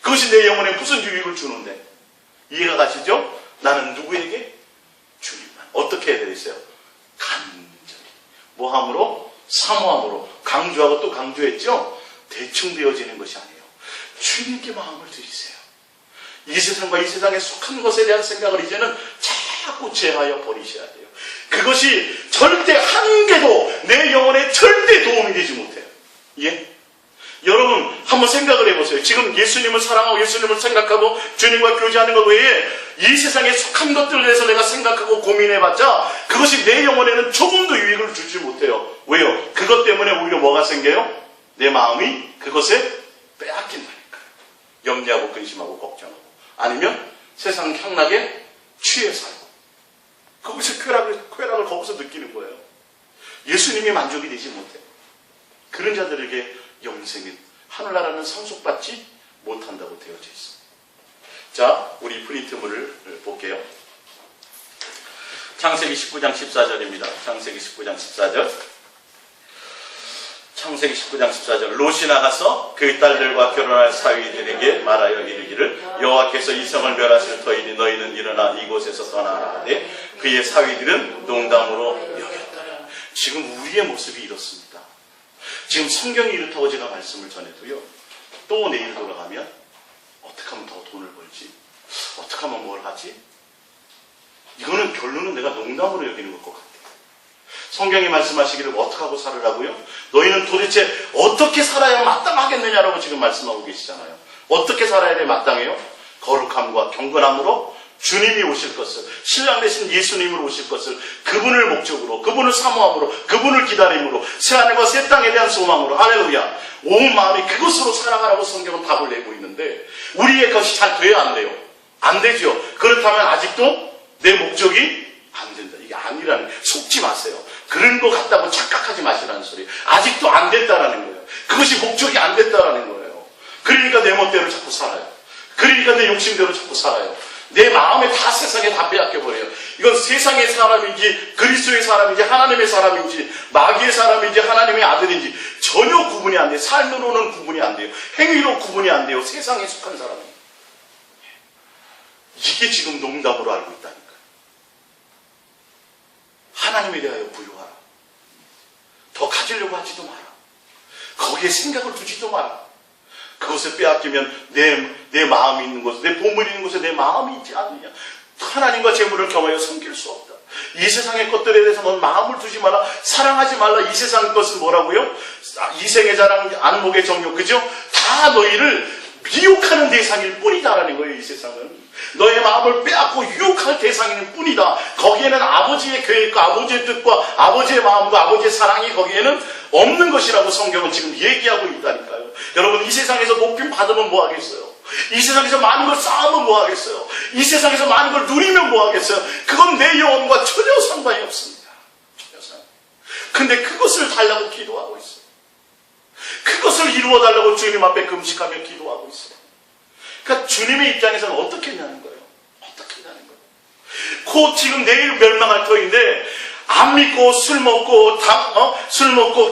그것이 내 영혼에 무슨 유익을 주는데. 이해가 가시죠? 나는 누구에게? 주님만. 어떻게 해야 되겠어요? 간절히. 뭐함으로? 사모함으로. 강조하고 또 강조했죠? 대충 되어지는 것이 아니에요. 주님께 마음을 드리세요. 이 세상과 이 세상에 속한 것에 대한 생각을 이제는 자꾸 제하여 버리셔야 돼요. 그것이 절대 한 개도 내 영혼에 절대 도움이 되지 못해요. 예? 여러분 한번 생각을 해보세요. 지금 예수님을 사랑하고 예수님을 생각하고 주님과 교제하는 것 외에 이 세상에 속한 것들에 대해서 내가 생각하고 고민해봤자 그것이 내 영혼에는 조금도 유익을 주지 못해요. 왜요? 그것 때문에 오히려 뭐가 생겨요? 내 마음이 그것에 빼앗긴다니까요. 염려하고 근심하고 걱정하고 아니면 세상 향락에 취해 살고 거기서 쾌락을 거기서 느끼는 거예요. 예수님이 만족이 되지 못해요. 그런 자들에게 영생은 하늘나라는 상속받지 못한다고 되어져 있습니다. 자, 우리 프린트물을 볼게요. 창세기 19장 14절입니다. 창세기 19장 14절. 창세기 19장 14절. 롯이 나가서 그 딸들과 결혼할 사위들에게 말하여 이르기를 여호와께서 이 성을 멸하실 터이니 너희는 일어나 이곳에서 떠나라. 그의 사위들은 농담으로 여겼더라. 지금 우리의 모습이 이렇습니다. 지금 성경이 이렇다고 제가 말씀을 전해도요. 또 내일 돌아가면 어떻게 하면 더 돈을 벌지? 어떻게 하면 뭘 하지? 이거는 결론은 내가 농담으로 여기는 것 같아요. 성경이 말씀하시기를 어떻게 하고 살으라고요? 너희는 도대체 어떻게 살아야 마땅하겠느냐라고 지금 말씀하고 계시잖아요. 어떻게 살아야 돼 마땅해요? 거룩함과 경건함으로 주님이 오실 것을, 신랑 되신 예수님을 오실 것을 그분을 목적으로, 그분을 사모함으로, 그분을 기다림으로, 새하늘과 새 땅에 대한 소망으로, 할렐루야, 온 마음이 그것으로 살아가라고 성경은 답을 내고 있는데 우리의 것이 잘 돼야 안 돼요. 안 되죠. 그렇다면 아직도 내 목적이 안 된다. 이게 아니라는, 속지 마세요. 그런 거 같다고 착각하지 마시라는 소리. 아직도 안 됐다라는 거예요. 그것이 목적이 안 됐다라는 거예요. 그러니까 내 멋대로 자꾸 살아요. 그러니까 내 욕심대로 자꾸 살아요. 내 마음에 다 세상에 다 빼앗겨버려요. 이건 세상의 사람인지 그리스도의 사람인지 하나님의 사람인지 마귀의 사람인지 하나님의 아들인지 전혀 구분이 안 돼요. 삶으로는 구분이 안 돼요. 행위로 구분이 안 돼요. 세상에 속한 사람이. 이게 지금 농담으로 알고 있다니까요. 하나님에 대하여 부유하라. 더 가지려고 하지도 마라. 거기에 생각을 두지도 마라. 그것을 빼앗기면 내 마음이 있는 곳에, 내 보물이 있는 곳에 내 마음이 있지 않느냐. 하나님과 재물을 겸하여 섬길 수 없다. 이 세상의 것들에 대해서 넌 마음을 두지 마라. 사랑하지 말라. 이 세상의 것은 뭐라고요? 이생의 자랑, 안목의 정욕, 그죠? 다 너희를 미혹하는 대상일 뿐이다라는 거예요. 이 세상은 너의 마음을 빼앗고 유혹할 대상일 뿐이다. 거기에는 아버지의 계획과 아버지의 뜻과 아버지의 마음과 아버지의 사랑이 거기에는 없는 것이라고 성경은 지금 얘기하고 있다니까요. 여러분, 이 세상에서 높임 받으면 뭐 하겠어요? 이 세상에서 많은 걸 쌓으면 뭐 하겠어요? 이 세상에서 많은 걸 누리면 뭐 하겠어요? 그건 내 영혼과 전혀 상관이 없습니다. 전혀 상관. 근데 그것을 달라고 기도하고 있어요. 그것을 이루어달라고 주님 앞에 금식하며 기도하고 있어요. 그러니까 주님의 입장에서는 어떻게 했냐는 거예요. 어떻게 했냐는 거예요. 곧 지금 내일 멸망할 터인데 안 믿고 술 먹고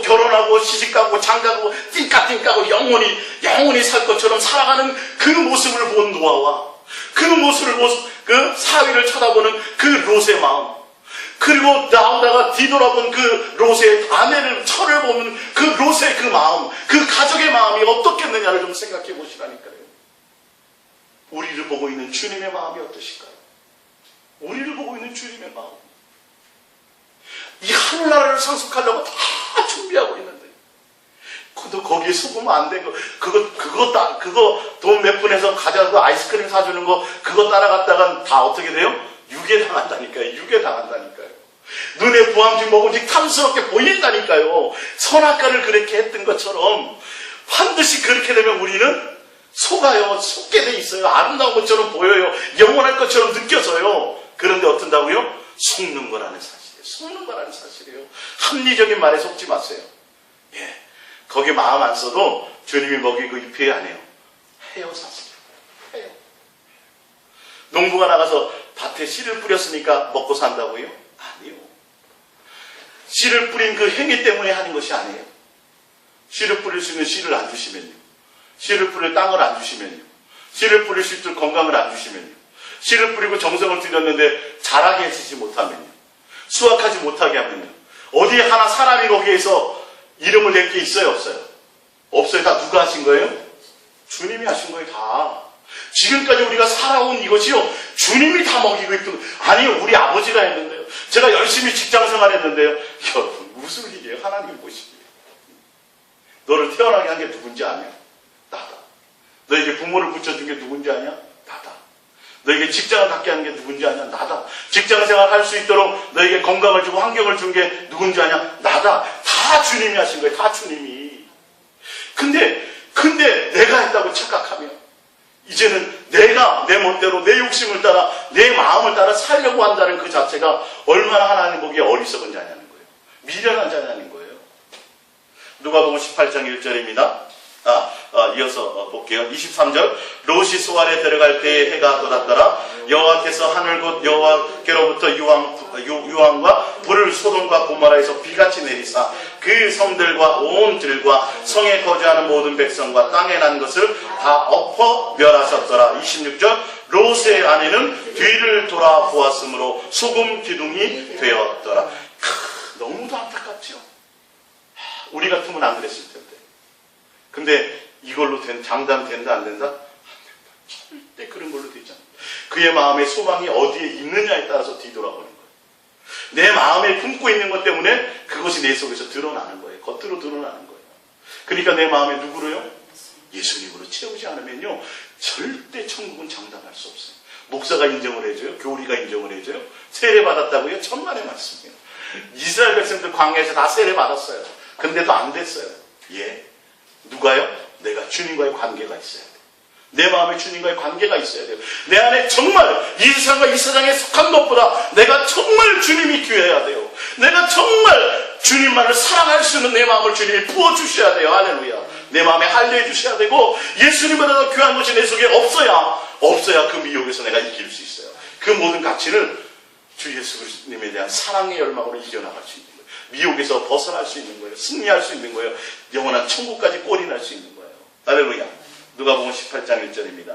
결혼하고 시집가고 장가고 띵까띵까고 영원히 살 것처럼 살아가는 그 모습을 본 노아와 그 모습을 그 사위를 쳐다보는 그 롯의 마음, 그리고 나오다가 뒤돌아본 그 롯의 아내를 철을 보면 그 롯의 그 마음, 그 가족의 마음이 어떻겠느냐를 좀 생각해 보시라니까요. 우리를 보고 있는 주님의 마음이 어떠실까요? 우리를 보고 있는 주님의 마음. 이 하늘나라를 상속하려고 다 준비하고 있는데, 그도 거기에 속으면 안 돼. 그거 돈 몇 푼에서 가져가고 아이스크림 사주는 거, 그거 따라갔다간 다 어떻게 돼요? 유괴당한다니까요. 유괴당한다니까요. 눈에 부함증 먹은지 탐스럽게 보인다니까요. 선악과를 그렇게 했던 것처럼 반드시 그렇게 되면 우리는 속아요. 속게 돼 있어요. 아름다운 것처럼 보여요. 영원할 것처럼 느껴져요. 그런데 어떤다고요? 속는 거라는 사실이에요. 속는 거라는 사실이에요. 합리적인 말에 속지 마세요. 예, 거기에 마음 안 써도 주님이 먹이고 입혀야 안 해요. 해요, 사실. 해요. 농부가 나가서 밭에 씨를 뿌렸으니까 먹고 산다고요? 아니요. 씨를 뿌린 그 행위 때문에 하는 것이 아니에요. 씨를 뿌릴 수 있는 씨를 안 주시면요. 씨를 뿌릴 땅을 안 주시면요. 씨를 뿌릴 수 있도록 건강을 안 주시면요. 씨를 뿌리고 정성을 들였는데 자라게 해주지 못하면요. 수확하지 못하게 하면요. 어디에 하나 사람이 거기에서 이름을 낼 게 있어요, 없어요? 없어요. 다 누가 하신 거예요? 주님이 하신 거예요, 다. 지금까지 우리가 살아온 이것이요, 주님이 다 먹이고 있던, 아니요, 우리 아버지가 했는데요. 제가 열심히 직장 생활했는데요. 여러분, 무슨 일이에요? 하나님 보시기에. 너를 태어나게 한 게 누군지 아냐? 나다. 너에게 부모를 붙여준 게 누군지 아냐? 나다. 너에게 직장을 갖게 하는 게 누군지 아냐? 나다. 직장 생활 할 수 있도록 너에게 건강을 주고 환경을 준 게 누군지 아냐? 나다. 다 주님이 하신 거예요. 다 주님이. 근데 내가 했다고 착각하면 이제는 내가 내 멋대로 내 욕심을 따라 내 마음을 따라 살려고 한다는 그 자체가 얼마나 하나님 보기에 어리석은 자냐는 거예요. 미련한 자냐는 거예요. 누가복음 18장 1절입니다. 이어서 볼게요. 23절. 롯이 소알에 들어갈 때에 해가 돋았더라. 여호와께서 하늘 곧 여호와께로부터 유황과 불을 소돔과 고모라에서 비같이 내리사 그 성들과 온 들과 성에 거주하는 모든 백성과 땅에 난 것을 다 엎어 멸하셨더라. 26절. 롯의 아내는 뒤를 돌아보았으므로 소금 기둥이 되었더라. 너무도 안타깝죠. 우리 같으면 안 그랬을 텐데. 근데 이걸로 장담 된다 안 된다? 안 된다. 절대 그런 걸로 되지 않아요. 그의 마음의 소망이 어디에 있느냐에 따라서 뒤돌아보는 거예요. 내 마음에 품고 있는 것 때문에 그것이 내 속에서 드러나는 거예요. 겉으로 드러나는 거예요. 그러니까 내 마음에 누구로요? 예수님으로 채우지 않으면요, 절대 천국은 장담할 수 없어요. 목사가 인정을 해줘요? 교리가 인정을 해줘요? 세례 받았다고요? 천만의 말씀이에요. 이스라엘 백성들 광야에서 다 세례 받았어요. 근데도 안 됐어요. 예. 누가요? 내가 주님과의 관계가 있어야 돼요. 내 마음에 주님과의 관계가 있어야 돼요. 내 안에 정말 이 세상과 이 세상에 속한 것보다 내가 정말 주님이 귀해야 돼요. 내가 정말 주님만을 사랑할 수 있는 내 마음을 주님이 부어주셔야 돼요. 할렐루야. 내 마음에 할례해 주셔야 되고, 예수님보다 더 귀한 것이 내 속에 없어야 그 미혹에서 내가 이길 수 있어요. 그 모든 가치를 주 예수 그리스도님에 대한 사랑의 열망으로 이겨나갈 수 있는 거예요. 미혹에서 벗어날 수 있는 거예요. 승리할 수 있는 거예요. 영원한 천국까지 꼴이 날 수 있는 거예요. 할렐루야. 누가복음 18장 1절입니다.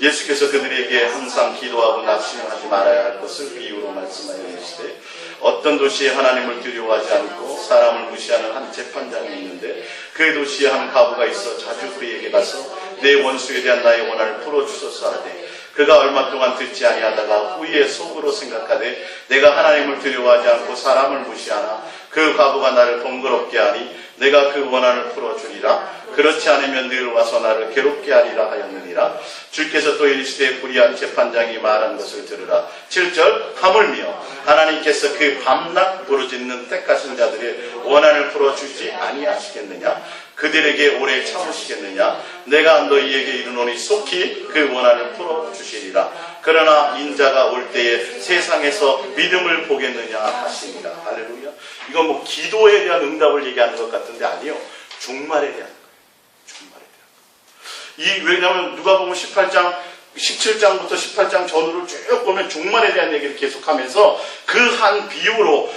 예수께서 그들에게 항상 기도하고 낙심하지 말아야 할 것을 비유로 말씀하여 이르시되, 어떤 도시에 하나님을 두려워하지 않고 사람을 무시하는 한 재판장이 있는데, 그 도시에 한 과부가 있어 자주 그에게 가서 내 원수에 대한 나의 원한을 풀어주소서 하되, 그가 얼마 동안 듣지 아니하다가 후에 속으로 생각하되 내가 하나님을 두려워하지 않고 사람을 무시하나 그 과부가 나를 번거롭게 하니 내가 그 원한을 풀어주리라. 그렇지 않으면 늘 와서 나를 괴롭게 하리라 하였느니라. 주께서 또 이르시되 불의한 재판장이 말한 것을 들으라. 7절. 하물며 하나님께서 그 밤낮 부르짖는 택하신 자들의 원한을 풀어주지 아니하시겠느냐? 그들에게 오래 참으시겠느냐? 내가 너희에게 이르노니 속히 그 원한을 풀어주시리라. 그러나 인자가 올 때에 세상에서 믿음을 보겠느냐 하시니라. 할렐루야. 이건 뭐 기도에 대한 응답을 얘기하는 것 같은데 아니요. 종말에 대한 거예요. 종말에 대한 거예요. 왜냐하면 누가복음 18장 17장부터 18장 전후를 쭉 보면 종말에 대한 얘기를 계속하면서 그 한 비유로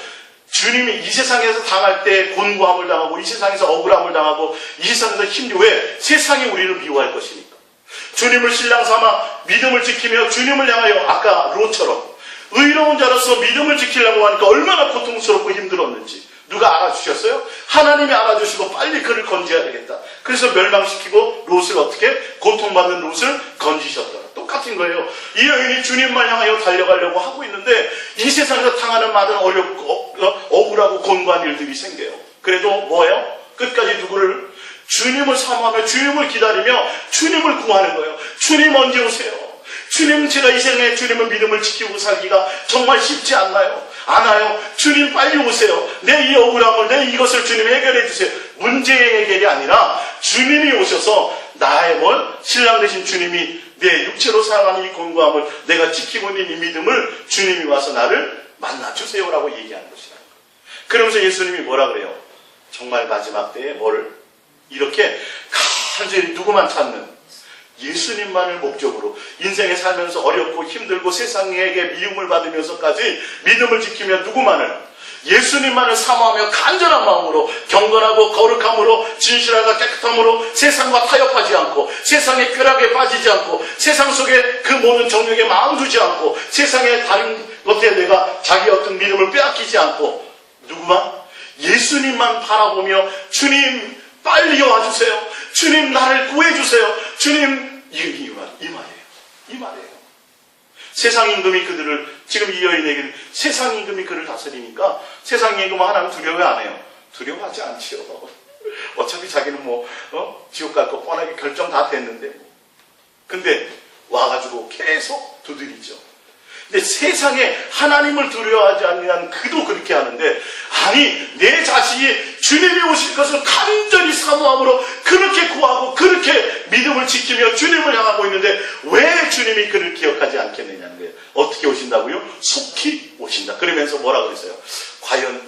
주님이 이 세상에서 당할 때 곤고함을 당하고 이 세상에서 억울함을 당하고 이 세상에서 힘들고, 왜? 세상이 우리를 미워할 것이니까. 주님을 신랑 삼아 믿음을 지키며 주님을 향하여 아까 롯처럼 의로운 자로서 믿음을 지키려고 하니까 얼마나 고통스럽고 힘들었는지 누가 알아주셨어요? 하나님이 알아주시고 빨리 그를 건져야 되겠다. 그래서 멸망시키고 롯을 어떻게? 고통받는 롯을 건지셨더라. 똑같은 거예요. 이 여인이 주님만 향하여 달려가려고 하고 있는데 이 세상에서 당하는 많은 어렵고 억울하고 곤고한 일들이 생겨요. 그래도 뭐예요? 끝까지 누구를? 주님을 사모하며 주님을 기다리며 주님을 구하는 거예요. 주님 언제 오세요? 주님, 제가 이 생에 주님의 믿음을 지키고 살기가 정말 쉽지 않나요? 않아요. 주님 빨리 오세요. 내 이 억울함을, 내 이것을 주님 해결해 주세요. 문제의 해결이 아니라 주님이 오셔서 나의 신랑 되신 주님이 내 육체로 살아가는 이 공고함을 내가 지키고 있는 이 믿음을 주님이 와서 나를 만나주세요라고 얘기하는 것이다. 그러면서 예수님이 뭐라 그래요? 정말 마지막 때에 이렇게 간절히 누구만 찾는 예수님만을 목적으로 인생에 살면서 어렵고 힘들고 세상에게 미움을 받으면서까지 믿음을 지키며 누구만을? 예수님만을 사모하며 간절한 마음으로 경건하고 거룩함으로 진실하고 깨끗함으로 세상과 타협하지 않고 세상의 쾌락에 빠지지 않고 세상 속에 그 모든 정욕에 마음 두지 않고 세상의 다른 것에 내가 자기 어떤 믿음을 빼앗기지 않고 누구만? 예수님만 바라보며 주님 빨리 와주세요. 주님 나를 구해주세요. 주님 이 말이에요. 세상 임금이 그들을 지금 이 여인에게는 세상 임금이 그를 다스리니까 세상 임금은 하나님 두려워 안 해요. 두려워하지 않지요. 어차피 자기는 지옥 갈 거 뻔하게 결정 다 됐는데 근데 와가지고 계속 두드리죠. 근데 세상에 하나님을 두려워하지 않는 그도 그렇게 하는데 아니 내 자신이 주님이 오실 것을 간절히 사모함으로 그렇게 구하고 그렇게 믿음을 지키며 주님을 향하고 있는데 왜 주님이 그를 기억하지 않겠느냐는 거예요. 어떻게 오신다고요? 속히 오신다. 그러면서 뭐라 그랬어요? 과연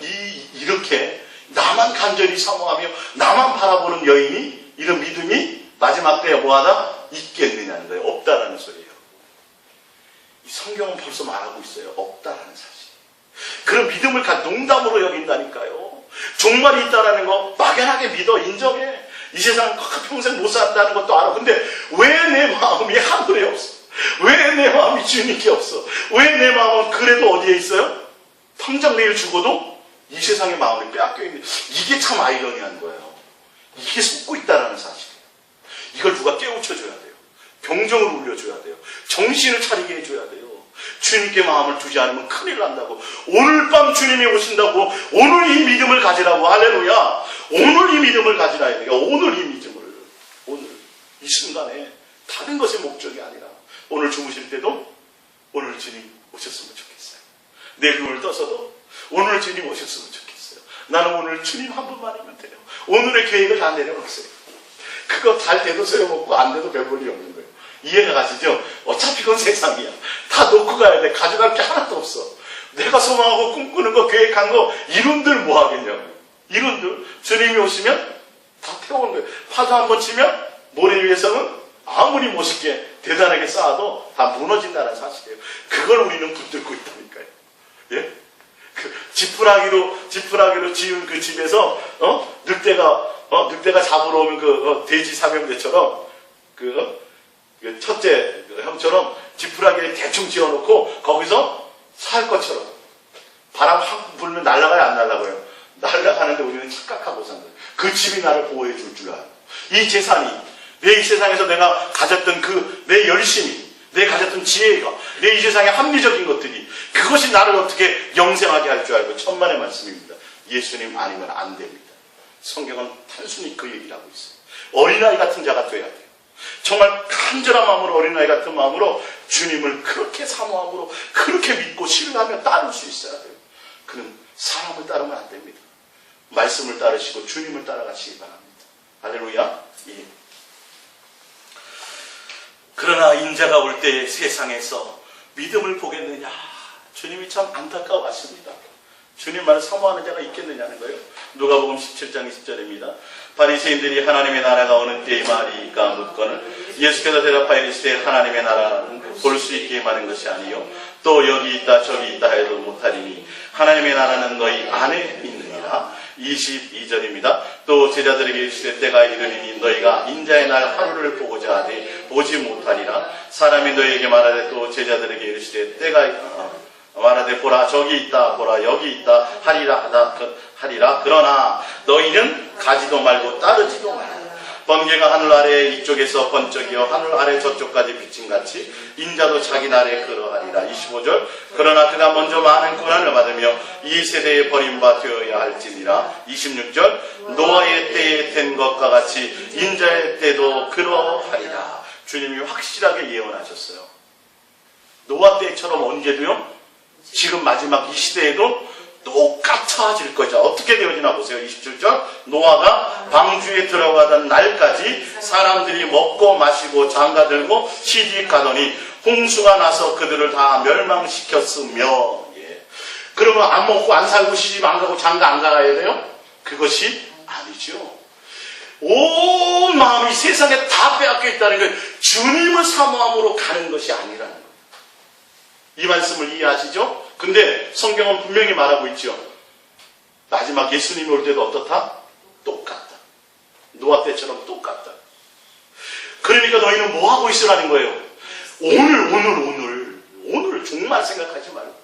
이렇게 나만 간절히 사모하며 나만 바라보는 여인이 이런 믿음이 마지막 때에 뭐하다? 있겠느냐는 거예요. 없다라는 소리예요. 성경은 벌써 말하고 있어요. 없다라는 사실. 그런 믿음을 농담으로 여긴다니까요. 종말이 있다라는 거 막연하게 믿어 인정해. 이 세상 평생 못 산다는 것도 알아. 근데 왜 내 마음이 하늘에 없어? 왜 내 마음이 주님께 없어? 왜 내 마음은 그래도 어디에 있어요? 당장 내일 죽어도 이 세상의 마음이 빼앗겨 있는 이게 참 아이러니한 거예요. 이게 속고 있다라는 사실이에요. 이걸 누가 깨우쳐줘야 돼요. 병정을 울려줘야 돼요. 정신을 차리게 해줘야 돼요. 주님께 마음을 두지 않으면 큰일 난다고. 오늘 밤 주님이 오신다고. 오늘 이 믿음을 가지라고. 할렐루야. 오늘 이 믿음을 가지라. 오늘 이 믿음을. 오늘 이 순간에 다른 것의 목적이 아니라 오늘 주무실 때도 오늘 주님 오셨으면 좋겠어요. 내일 눈을 떠서도 오늘 주님 오셨으면 좋겠어요. 나는 오늘 주님 한 분만이면 돼요. 오늘의 계획을 다 내려놓으세요. 그거 잘 돼도 소용없고 안 돼도 별 볼일 없는 거예요. 이해가 가시죠? 어차피 그건 세상이야. 다 놓고 가야 돼. 가져갈 게 하나도 없어. 내가 소망하고 꿈꾸는 거 계획한 거 이룬들 뭐 하겠냐고. 이룬들 주님이 오시면 다 태우는 거예요. 파도 한번 치면 모래 위에서는 아무리 멋있게 대단하게 쌓아도 다 무너진다는 사실이에요. 그걸 우리는 붙들고 있다니까요. 예? 그 지푸라기로 지은 그 집에서 늑대가 잡으러 오면 돼지 사명대처럼 첫째 형처럼 지푸라기를 대충 지어놓고 거기서 살 것처럼 바람 확 불면 날아가요 안 날아가요? 날아가는데 우리는 착각하고 산 거예요. 그 집이 나를 보호해 줄 줄 알아요. 이 재산이 내 이 세상에서 내가 가졌던 내 열심이 내 가졌던 지혜가 내 이 세상의 합리적인 것들이 그것이 나를 어떻게 영생하게 할 줄 알고 천만의 말씀입니다. 예수님 아니면 안 됩니다. 성경은 단순히 그 얘기를 하고 있어요. 어린아이 같은 자가 돼야 돼요. 정말 간절한 마음으로 어린아이 같은 마음으로 주님을 그렇게 사모함으로 그렇게 믿고 신뢰하며 따를 수 있어야 돼요. 그는 사람을 따르면 안 됩니다. 말씀을 따르시고 주님을 따라가시기 바랍니다. 할렐루야. 예. 그러나 인자가 올 때 세상에서 믿음을 보겠느냐. 주님이 참 안타까워하십니다. 주님만을 사모하는 자가 있겠느냐는 거예요. 누가복음 17장 20절입니다. 바리새인들이 하나님의 나라가 어느 때에 말이까 묻거늘 예수께서 대답하여 이르시되 하나님의 나라는 볼 수 있게 임하는 것이 아니요 또 여기 있다 저기 있다 해도 못하리니 하나님의 나라는 너희 안에 있느니라. 22절입니다. 또 제자들에게 이르시되 때가 이르리니 너희가 인자의 날 하루를 보고자 하되 보지 못하리라. 사람이 너희에게 말하되 또 제자들에게 이르시되 때가 말하되 보라 저기 있다 보라 여기 있다 하리라. 그러나 너희는 가지도 말고 따르지도 말라. 번개가 하늘 아래 이쪽에서 번쩍이어 하늘 아래 저쪽까지 비침같이 인자도 자기 나라에 그러하리라. 25절 그러나 그가 먼저 많은 고난을 받으며 이 세대에 버림바 되어야 할지니라. 26절 노아의 때에 된 것과 같이 인자의 때도 그러하리라. 주님이 확실하게 예언하셨어요. 노아 때처럼 언제도요, 지금 마지막 이 시대에도 똑같아질 거죠. 어떻게 되어지나 보세요. 27절 노아가 방주에 들어가던 날까지 사람들이 먹고 마시고 장가들고 시집가더니 홍수가 나서 그들을 다 멸망시켰으며. 예. 그러면 안 먹고 안 살고 시집 안 가고 장가 안 가야 돼요? 그것이 아니죠. 온 마음이 세상에 다 빼앗겨 있다는 걸 주님을 사모함으로 가는 것이 아니라는 거예요. 이 말씀을 이해하시죠? 근데 성경은 분명히 말하고 있죠. 마지막 예수님이 올 때도 어떻다? 똑같다. 노아 때처럼 똑같다. 그러니까 너희는 뭐 하고 있으라는 거예요? 오늘 정말 생각하지 말고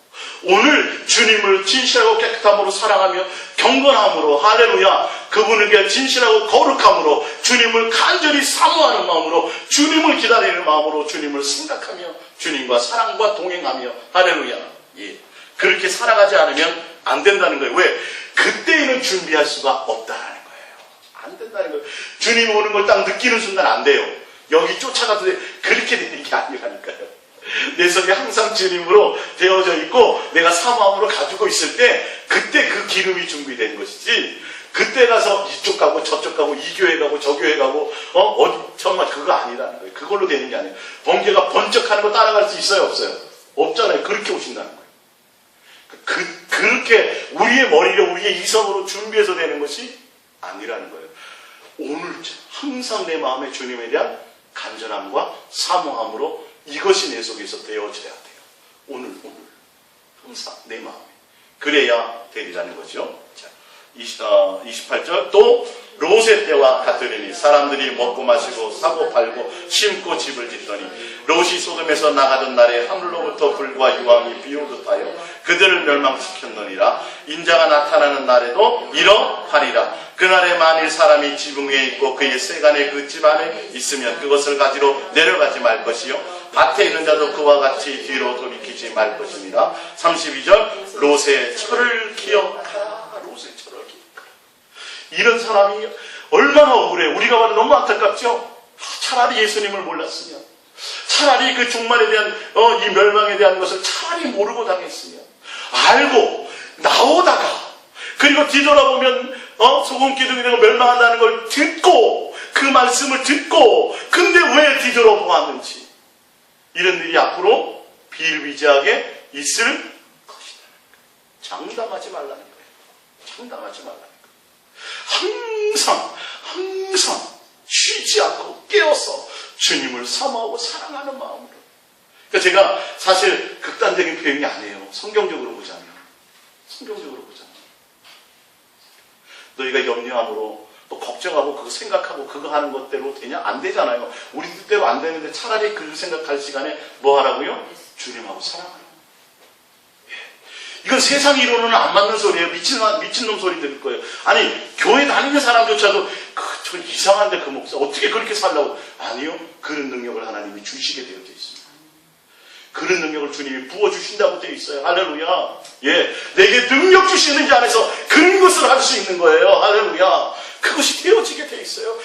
오늘 주님을 진실하고 깨끗함으로 사랑하며 경건함으로, 할렐루야, 그분에게 진실하고 거룩함으로, 주님을 간절히 사모하는 마음으로, 주님을 기다리는 마음으로 주님을 생각하며 주님과 사랑과 동행하며, 할렐루야, 예, 그렇게 살아가지 않으면 안 된다는 거예요. 왜? 그때에는 준비할 수가 없다는 거예요. 안 된다는 거예요. 주님 오는 걸 딱 느끼는 순간 안 돼요. 여기 쫓아가도 그렇게 되는 게 아니라니까요. 내 속에 항상 주님으로 되어져 있고 내가 사모함으로 가지고 있을 때 그때 그 기름이 준비된 것이지, 그때 가서 이쪽 가고 저쪽 가고 이 교회 가고 저 교회 가고 정말 그거 아니라는 거예요. 그걸로 되는 게 아니에요. 번개가 번쩍하는 거 따라갈 수 있어요 없어요? 없잖아요. 그렇게 오신다는 거예요. 그렇게 우리의 머리로 우리의 이성으로 준비해서 되는 것이 아니라는 거예요. 오늘 항상 내 마음에 주님에 대한 간절함과 사모함으로 이것이 내 속에서 되어져야 돼요. 오늘 항상 내 마음에 그래야 되리라는 거죠. 자, 28절 또 롯의 때와 같으리니 사람들이 먹고 마시고 사고 팔고 심고 집을 짓더니 롯이 소돔에서 나가던 날에 하늘로부터 불과 유황이 비오듯 하여 그들을 멸망시켰느니라. 인자가 나타나는 날에도 이러하리라. 그날에 만일 사람이 지붕 위에 있고 그의 세간에 그 집 안에 있으면 그것을 가지러 내려가지 말 것이요 밭에 있는 자도 그와 같이 뒤로 돌이키지 말 것입니다. 32절 롯의 철을 기억하라. 롯의 철을 기억하라. 이런 사람이 얼마나 억울해. 우리가 봐도 너무 안타깝죠. 차라리 예수님을 몰랐으면, 차라리 그 종말에 대한 이 멸망에 대한 것을 차라리 모르고 당했으면, 알고 나오다가 그리고 뒤돌아보면 소금 기둥이 되고 멸망한다는 걸 듣고 그 말씀을 듣고 근데 왜 뒤돌아보았는지, 이런 일이 앞으로 비일비재하게 있을 것이다. 장담하지 말라는 거예요. 장담하지 말라는 거예요. 항상 쉬지 않고 깨어서 주님을 사모하고 사랑하는 마음으로. 그러니까 제가 사실 극단적인 표현이 아니에요. 성경적으로 보자면. 너희가 염려함으로 또 걱정하고 그거 생각하고 그거 하는 것대로 되냐? 안 되잖아요. 우리 뜻대로 안 되는데 차라리 그 생각할 시간에 뭐 하라고요? 주님하고 사랑하라고. 예. 이건 세상이로는 안 맞는 소리예요. 미친놈 소리 들을 거예요. 아니 교회 다니는 사람조차도 저 이상한데 그 목사 어떻게 그렇게 살라고. 아니요. 그런 능력을 하나님이 주시게 되어져 있습니다. 그런 능력을 주님이 부어주신다고 되어 있어요. 할렐루야. 예, 내게 능력 주시는 자 안에서 그런 것을 할 수 있는 거예요. 할렐루야. 그것이 되어지게 되어 있어요.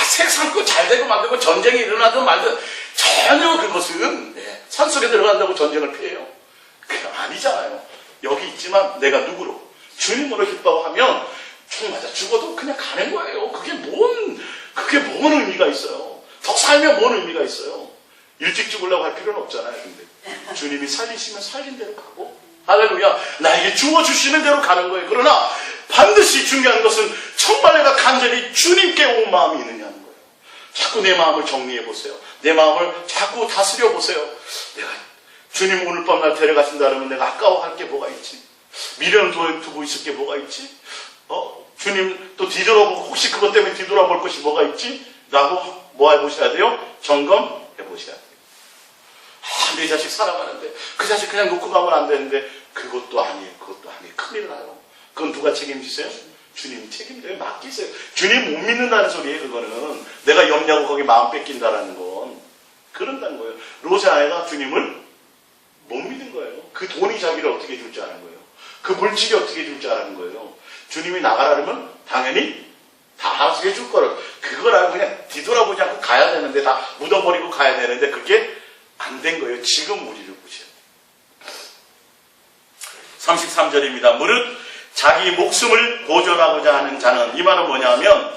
세상 거 잘 되고 만들고 전쟁이 일어나든 말든 전혀 그것은 산속에 들어간다고 전쟁을 피해요. 그게 아니잖아요. 여기 있지만 내가 누구로? 주님으로 기뻐하면 총 맞아 죽어도 그냥 가는 거예요. 그게 뭔 의미가 있어요. 더 살면 뭔 의미가 있어요. 일찍 죽으려고 할 필요는 없잖아요. 근데 주님이 살리시면 살린 대로 가고, 할렐루야, 나에게 주어주시는 대로 가는 거예요. 그러나 반드시 중요한 것은 정말 내가 간절히 주님께 온 마음이 있느냐는 거예요. 자꾸 내 마음을 정리해 보세요. 내 마음을 자꾸 다스려 보세요. 내가 주님 오늘 밤 날 데려가신다 그러면 내가 아까워할 게 뭐가 있지? 미련을 두고 있을 게 뭐가 있지? 주님 또 뒤돌아보고 혹시 그것 때문에 뒤돌아볼 것이 뭐가 있지? 라고 뭐 해보셔야 돼요? 점검해 보셔야 돼요. 내 자식 사랑하는데 그 자식 그냥 놓고 가면 안 되는데 그것도 아니에요. 큰일 나요. 그건 누가 책임지세요? 주님이 책임져요. 맡기세요. 주님 못 믿는다는 소리예요. 그거는 내가 염려하고 거기 마음 뺏긴다라는 건 그런다는 거예요. 롯의 아내가 주님을 못 믿은 거예요. 그 돈이 자기를 어떻게 줄 줄 아는 거예요. 그 물질이 어떻게 줄 줄 아는 거예요. 주님이 나가라면 당연히 다 알아서 해줄 거를 그걸 알고 그냥 뒤돌아보지 않고 가야 되는데 다 묻어버리고 가야 되는데 그게 안 된 거예요. 지금 우리를 보세요. 33절입니다. 무릇 자기 목숨을 보존하고자 하는 자는, 이 말은 뭐냐면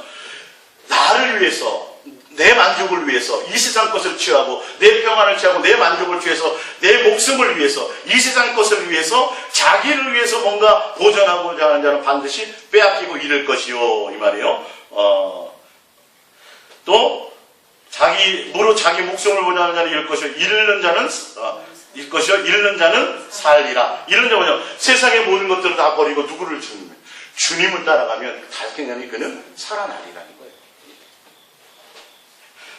나를 위해서, 내 만족을 위해서 이 세상 것을 취하고 내 평안을 취하고 내 만족을 위해서 내 목숨을 위해서 이 세상 것을 위해서 자기를 위해서 뭔가 보존하고자 하는 자는 반드시 빼앗기고 잃을 것이요, 이 말이에요. 또 무릇 자기 목숨을 보존하는 자는 잃을 것이요 잃는 자는 잃는 자는 살리라. 잃는 자는 뭐냐? 세상의 모든 것들을 다 버리고 누구를 주님을 따라가면 달팽이니 그는 살아나리라는 거예요.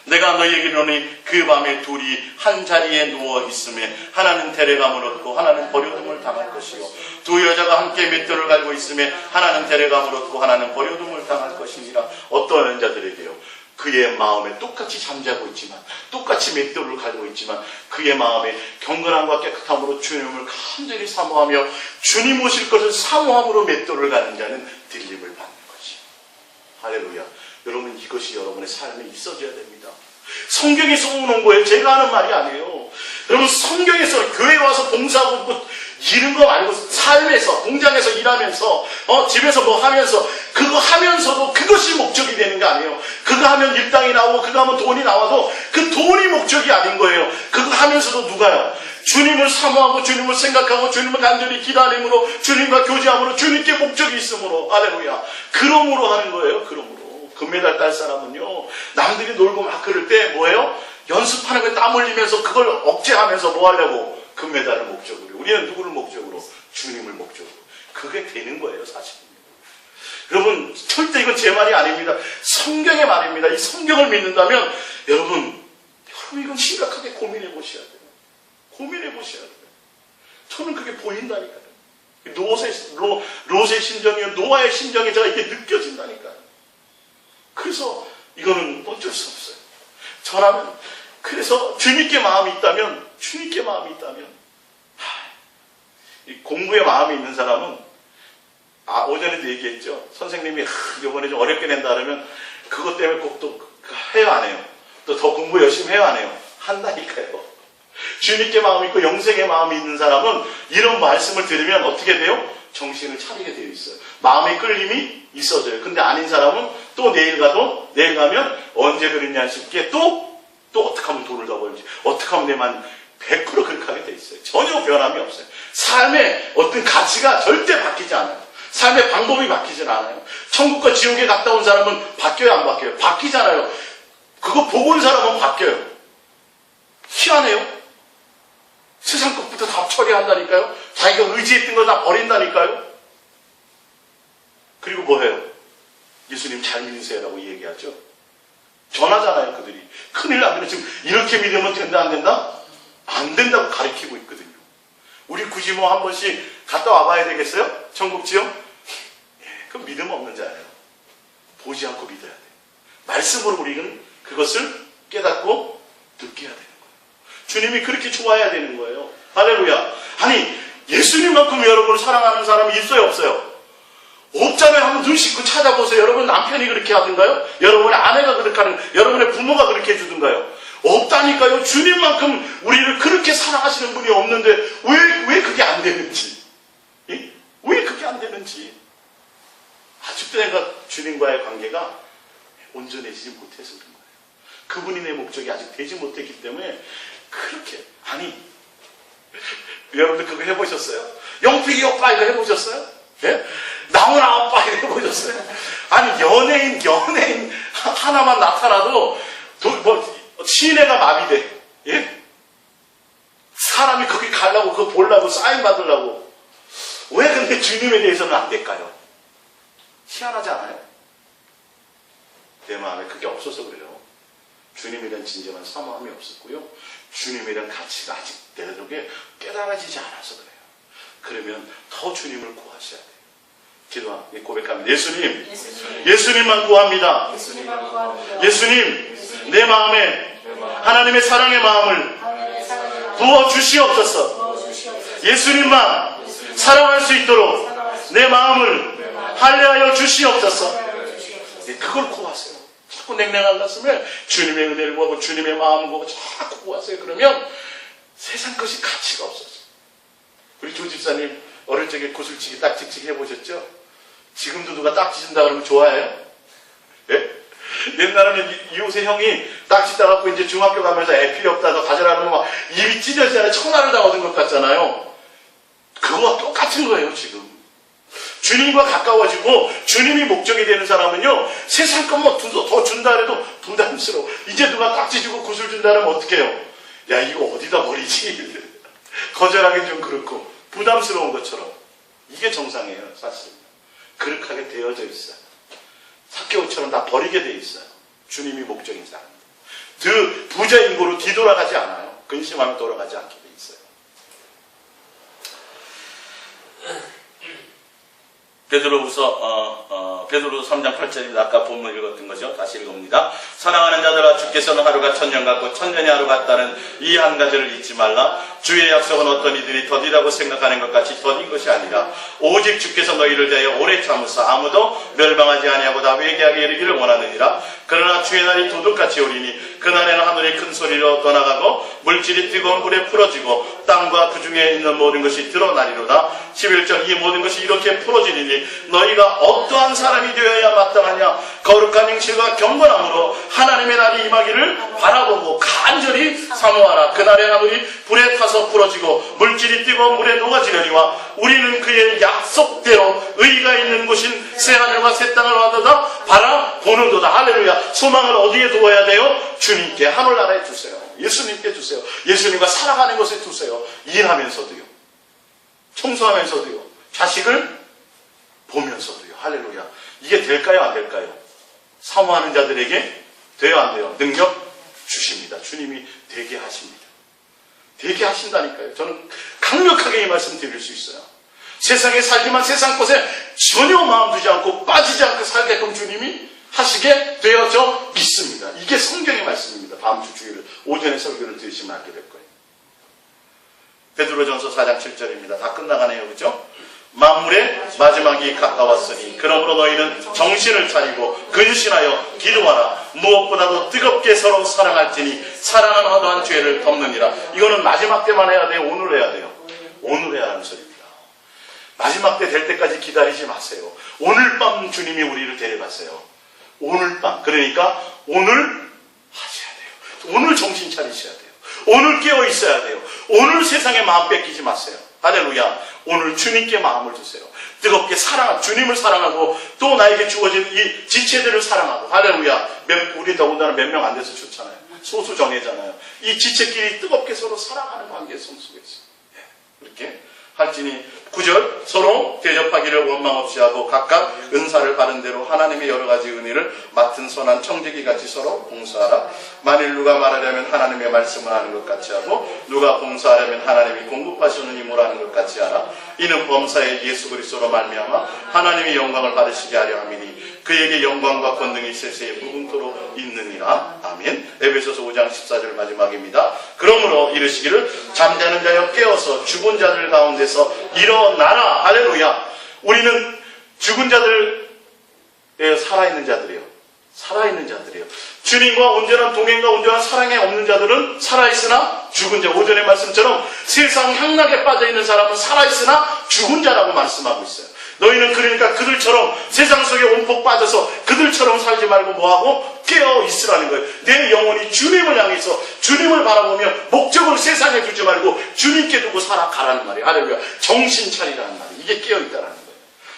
내가 너희에게 이르노니 그 밤에 둘이 한 자리에 누워 있음에 하나는 데려감을 얻고 하나는 버려둠을 당할 것이요 두 여자가 함께 맷돌을 갈고 있음에 하나는 데려감을 얻고 하나는 버려둠을 당할 것이니라. 어떤 자들에게요? 그의 마음에 똑같이 잠자고 있지만 똑같이 맷돌을 갈고 있지만 그의 마음에 경건함과 깨끗함으로 주님을 간절히 사모하며 주님 오실 것을 사모함으로 맷돌을 가는 자는 들림을 받는 것이. 할렐루야. 여러분, 이것이 여러분의 삶에 있어져야 됩니다. 성경이 써놓은 거예요. 제가 하는 말이 아니에요. 여러분, 성경에서 교회 와서 봉사하고 이런 거 말고 삶에서, 공장에서 일하면서, 집에서 뭐 하면서, 그거 하면서도 그것이 목적이 되는 거 아니에요. 그거 하면 일당이 나오고 그거 하면 돈이 나와도 그 돈이 목적이 아닌 거예요. 그거 하면서도 누가요? 주님을 사모하고 주님을 생각하고 주님을 간절히 기다림으로 주님과 교제함으로 주님께 목적이 있으므로, 할렐루야. 그러므로 하는 거예요. 그러므로. 금메달 딸 사람은요, 남들이 놀고 막 그럴 때 뭐예요? 연습하는 거에 땀 흘리면서 그걸 억제하면서 뭐 하려고? 금메달을 목적으로. 우리는 누구를 목적으로? 주님을 목적으로. 그게 되는 거예요, 사실은. 여러분, 절대 이건 제 말이 아닙니다. 성경의 말입니다. 이 성경을 믿는다면 여러분 이건 심각하게 고민해 보셔야 돼요. 고민해 보셔야 돼요. 저는 그게 보인다니까요. 롯의 심정이요, 노아의 심정이 제가 이게 느껴진다니까요. 그래서 이거는 어쩔 수 없어요. 저라면, 그래서 주님께 마음이 있다면, 이 공부에 마음이 있는 사람은, 오전에도 얘기했죠. 선생님이 이번에 좀 어렵게 낸다 그러면 그것 때문에 꼭 또 해요, 안 해요? 또 더 공부 열심히 해요, 안 해요? 한다니까요. 주님께 마음이 있고 영생의 마음이 있는 사람은 이런 말씀을 들으면 어떻게 돼요? 정신을 차리게 되어 있어요. 마음의 끌림이 있어져요. 근데 아닌 사람은 또 내일 가면 언제 그랬냐 싶게 또 어떻게 하면 돈을 더 벌지, 어떻게 하면 내만 100% 그렇게 하게 돼 있어요. 전혀 변함이 없어요. 삶의 어떤 가치가 절대 바뀌지 않아요. 삶의 방법이 바뀌진 않아요. 천국과 지옥에 갔다 온 사람은 바뀌어요, 안 바뀌어요? 바뀌잖아요. 그거 보고 온 사람은 바뀌어요. 희한해요. 세상 것부터 다 처리한다니까요. 자기가 의지했던 거 다 버린다니까요. 그리고 뭐해요? 예수님 잘 믿으세요라고 얘기하죠. 전하잖아요, 그들이. 큰일 나면 지금 이렇게 믿으면 된다, 안 된다? 안 된다고 가르치고 있거든요. 우리 굳이 뭐 한 번씩 갔다 와봐야 되겠어요? 천국 지역? 그건 믿음 없는 자예요. 보지 않고 믿어야 돼요. 말씀으로 우리는 그것을 깨닫고 느껴야 되는 거예요. 주님이 그렇게 좋아해야 되는 거예요. 할렐루야. 아니, 예수님만큼 여러분을 사랑하는 사람이 있어요, 없어요? 없잖아요. 한번 눈 씻고 찾아보세요. 여러분 남편이 그렇게 하던가요? 여러분의 아내가 그렇게 하는, 여러분의 부모가 그렇게 해주던가요? 없다니까요. 주님만큼 우리를 그렇게 사랑하시는 분이 없는데 왜 그게 안 되는지, 왜 그게 안 되는지. 아직도 내가 주님과의 관계가 온전해지지 못해서 그런 거예요. 그분이 내 목적이 아직 되지 못했기 때문에 그렇게. 아니, 여러분들 그거 해보셨어요? 영필이 오빠 이거 해보셨어요? 예? 나훈아 오빠 이거 해보셨어요? 아니, 연예인 하나만 나타나도 시내가 마비돼. 예? 사람이 거기 가려고, 그거 보려고, 사인 받으려고. 왜 근데 주님에 대해서는 안 될까요? 희한하지 않아요? 내 마음에 그게 없어서 그래요. 주님에 대한 진정한 사모함이 없었고요. 주님에 대한 가치가 아직 내게 깨달아지지 않아서 그래요. 그러면 더 주님을 구하셔야 돼요. 기도하, 고백합니다. 예수님만 구합니다. 예수님, 내 마음에 하나님의 사랑의 마음을 부어 주시옵소서. 예수님만 사랑할 수 있도록 내 마음을 할례하여 주시옵소서. 그걸 구하세요. 자꾸 냉랭한 가슴에 주님의 은혜를 구하고 주님의 마음을 구하고 자꾸 구하세요. 그러면 세상 것이 가치가 없어져요. 우리 조 집사님 어릴 적에 구슬치기 딱지치기 해보셨죠? 지금도 누가 딱지 준다 그러면 좋아해요? 예? 옛날에는 이웃의 형이 딱지 따갖고 이제 중학교 가면서 애 필요 없다 너 가져라 그러면 막 입이 찢어지잖아요. 천하를 다 얻은 것 같잖아요. 그거와 똑같은 거예요. 지금 주님과 가까워지고 주님이 목적이 되는 사람은요, 세상 것만 더 준다 해도 부담스러워. 이제 누가 딱지 주고 구슬 준다 하면 어떡 해요? 야, 이거 어디다 버리지? 거절하기 좀 그렇고 부담스러운 것처럼. 이게 정상이에요. 사실 그렇게 하게 되어져 있어요. 삭개오처럼 다 버리게 돼 있어요. 주님이 목적인 사람. 그 부자 인고로 뒤돌아가지 않아요. 근심하며 돌아가지 않게 돼 있어요. 베드로후서 3장 8절입니다. 아까 본문 읽었던 거죠. 다시 읽어봅니다. 사랑하는 자들아, 주께서는 하루가 천년 같고 천년이 하루 같다는 이 한 가지를 잊지 말라. 주의 약속은 어떤 이들이 더디다고 생각하는 것 같이 더딘 것이 아니라 오직 주께서 너희를 대하여 오래 참으사 아무도 멸망하지 아니하고 다 회개하게 이르기를 원하느니라. 그러나 주의 날이 도둑같이 오리니 그날에는 하늘이 큰 소리로 떠나가고 물질이 뜨거운 물에 풀어지고 땅과 그 중에 있는 모든 것이 드러나리로다. 11절 이 모든 것이 이렇게 풀어지리니 너희가 어떠한 사람이 되어야 마땅하냐. 거룩한 행실과 경건함으로 하나님의 날이 임하기를 바라보고 간절히 사모하라. 그날에 하늘이 불에 타서 풀어지고 물질이 뜨거운 물에 녹아지려니와 우리는 그의 약속대로 의가 있는 곳인 새하늘과 새 땅을 얻어다 바라보는도다. 할렐루야. 소망을 어디에 두어야 돼요? 주님께, 하늘나라에 두세요. 예수님께 주세요. 예수님과 살아가는 것에 두세요. 일하면서도요, 청소하면서도요, 자식을 보면서도요. 할렐루야. 이게 될까요? 안 될까요? 사모하는 자들에게 돼요? 안 돼요? 능력 주십니다. 주님이 되게 하십니다. 되게 하신다니까요. 저는 강력하게 이 말씀 드릴 수 있어요. 세상에 살지만 세상 것에 전혀 마음 두지 않고 빠지지 않고 살게끔 주님이 하시게 되어져 있습니다. 이게 성경의 말씀입니다. 다음 주 주일을 오전에 설교를 들으시면 알게 될 거예요. 베드로전서 4장 7절입니다. 다 끝나가네요. 그죠? 만물의 마지막이 가까웠으니 그러므로 너희는 정신을 차리고 근신하여 기도하라. 무엇보다도 뜨겁게 서로 사랑할지니 사랑은 허다한 죄를 덮느니라. 이거는 마지막 때만 해야 돼요? 오늘 해야 돼요? 오늘 해야 하는 소리입니다. 마지막 때 될 때까지 기다리지 마세요. 오늘 밤 주님이 우리를 데려가세요. 오늘 밤. 그러니까 오늘 하셔야 돼요. 오늘 정신 차리셔야 돼요. 오늘 깨어 있어야 돼요. 오늘 세상에 마음 뺏기지 마세요. 할렐루야. 오늘 주님께 마음을 주세요. 뜨겁게 주님을 사랑하고 또 나에게 주어진 이 지체들을 사랑하고. 할렐루야. 우리 더군다나 몇 명 안 돼서 좋잖아요. 소수 정예잖아요. 이 지체끼리 뜨겁게 서로 사랑하는 관계 속에서 이렇게 할지니 9절 서로 대접하기를 원망 없이 하고 각각 은사를 받은 대로 하나님의 여러 가지 은혜를 맡은 선한 청지기 같이 서로 봉사하라. 만일 누가 말하려면 하나님의 말씀을 하는 것 같이 하고 누가 봉사하려면 하나님이 공급하시는 힘을 하는 것 같이 하라. 이는 범사에 예수 그리스도로 말미암아 하나님의 영광을 받으시게 하려 함이니 그에게 영광과 권능이 세세에 무궁토록 있느니라. 아멘. 에베소서 5장 14절 마지막입니다. 그러므로 이르시기를 잠자는 자여 깨어서 죽은 자들 가운데서 일어나라. 할렐루야. 우리는 죽은 자들, 살아있는 자들이에요. 살아있는 자들이에요. 주님과 온전한 동행과 온전한 사랑에 없는 자들은 살아있으나 죽은 자. 오전의 말씀처럼 세상 향락에 빠져있는 사람은 살아있으나 죽은 자라고 말씀하고 있어요. 너희는 그러니까 그들처럼 세상 속에 온폭 빠져서 그들처럼 살지 말고 뭐하고 깨어 있으라는 거예요. 내 영혼이 주님을 향해서 주님을 바라보며 목적을 세상에 두지 말고 주님께 두고 살아가라는 말이에요. 할렐루야. 정신 차리라는 말이에요. 이게 깨어 있다라는 거예요.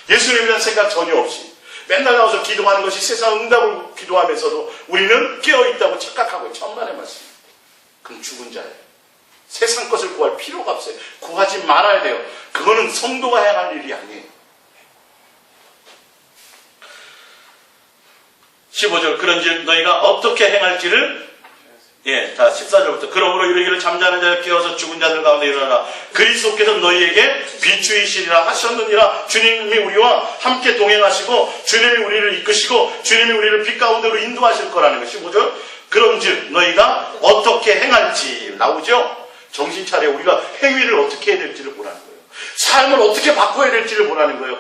예수님에 대한 생각 전혀 없이 맨날 나와서 기도하는 것이 세상 응답을 기도하면서도 우리는 깨어 있다고 착각하고 천만의 말씀. 그럼 죽은 자예요. 세상 것을 구할 필요가 없어요. 구하지 말아야 돼요. 그거는 성도가 해야 할 일이 아니에요. 15절 그런즉 너희가 어떻게 행할지를 예, 자, 14절부터. 그러므로 이르기를 잠자는 자를 깨워서 죽은 자들 가운데 일어나라. 그리스도께서 너희에게 비추이시리라 하셨느니라. 주님이 우리와 함께 동행하시고, 주님이 우리를 이끄시고, 주님이 우리를 빛 가운데로 인도하실 거라는 것이 뭐죠? 그런즉 너희가 어떻게 행할지 나오죠? 정신 차려. 우리가 행위를 어떻게 해야 될지를 보라는 거예요. 삶을 어떻게 바꿔야 될지를 보라는 거예요.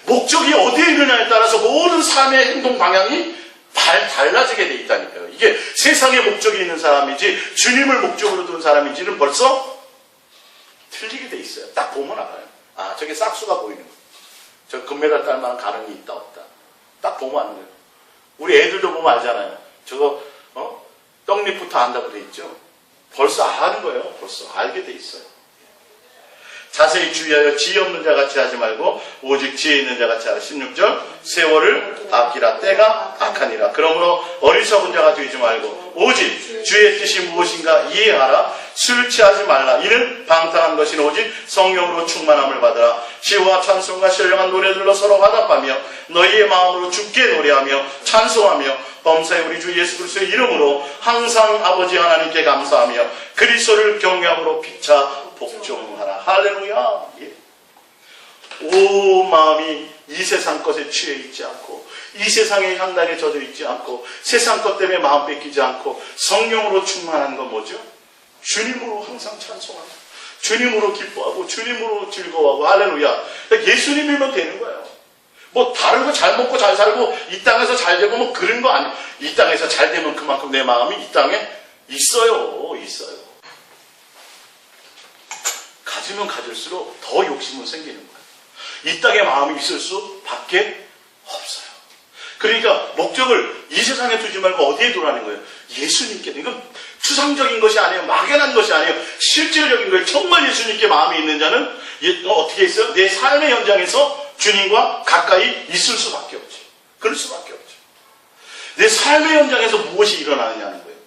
목적이 어디에 있느냐에 따라서 모든 삶의 행동 방향이 달라지게 돼 있다니까요. 이게 세상의 목적이 있는 사람인지 주님을 목적으로 둔 사람인지는 벌써 틀리게 돼 있어요. 딱 보면 알아요. 아, 저게 싹수가 보이는 거예요. 저 금메달 딸 만한 가능이 있다 없다. 딱 보면 아는 거예요. 우리 애들도 보면 알잖아요. 저거 떡잎부터 안다고 돼 있죠. 벌써 아는 거예요. 벌써 알게 돼 있어요. 자세히 주의하여 지혜 없는 자 같이 하지 말고 오직 지혜 있는 자 같이 하라. 16절 세월을 아끼라. 때가 악하니라. 그러므로 어리석은 자가 되지 말고 오직 주의 뜻이 무엇인가 이해하라. 술 취하지 말라. 이는 방탕한 것이니 오직 성령으로 충만함을 받으라. 시와 찬송과 신령한 노래들로 서로 화답하며 너희의 마음으로 주께 노래하며 찬송하며 범사의 우리 주 예수 그리스도의 이름으로 항상 아버지 하나님께 감사하며 그리스도를 경외함으로 피차 복종하라. 할렐루야. 예. 오 마음이 이 세상 것에 취해 있지 않고 이 세상의 향락에 젖어 있지 않고 세상 것 때문에 마음 뺏기지 않고 성령으로 충만한 건 뭐죠? 주님으로 항상 찬송하고 주님으로 기뻐하고 주님으로 즐거워하고 할렐루야. 예수님이면 되는 거예요. 뭐 다른 거 잘 먹고 잘 살고 이 땅에서 잘 되고 뭐 그런 거 아니에요. 이 땅에서 잘 되면 그만큼 내 마음이 이 땅에 있어요. 가지면 가질수록 더 욕심은 생기는 거예요. 이 땅에 마음이 있을 수밖에 없어요. 그러니까 목적을 이 세상에 두지 말고 어디에 두라는 거예요? 예수님께. 이건 추상적인 것이 아니에요. 막연한 것이 아니에요. 실질적인 거예요. 정말 예수님께 마음이 있는 자는 어떻게 있어요? 내 삶의 현장에서 주님과 가까이 있을 수밖에 없죠. 그럴 수밖에 없죠. 내 삶의 현장에서 무엇이 일어나느냐는 거예요.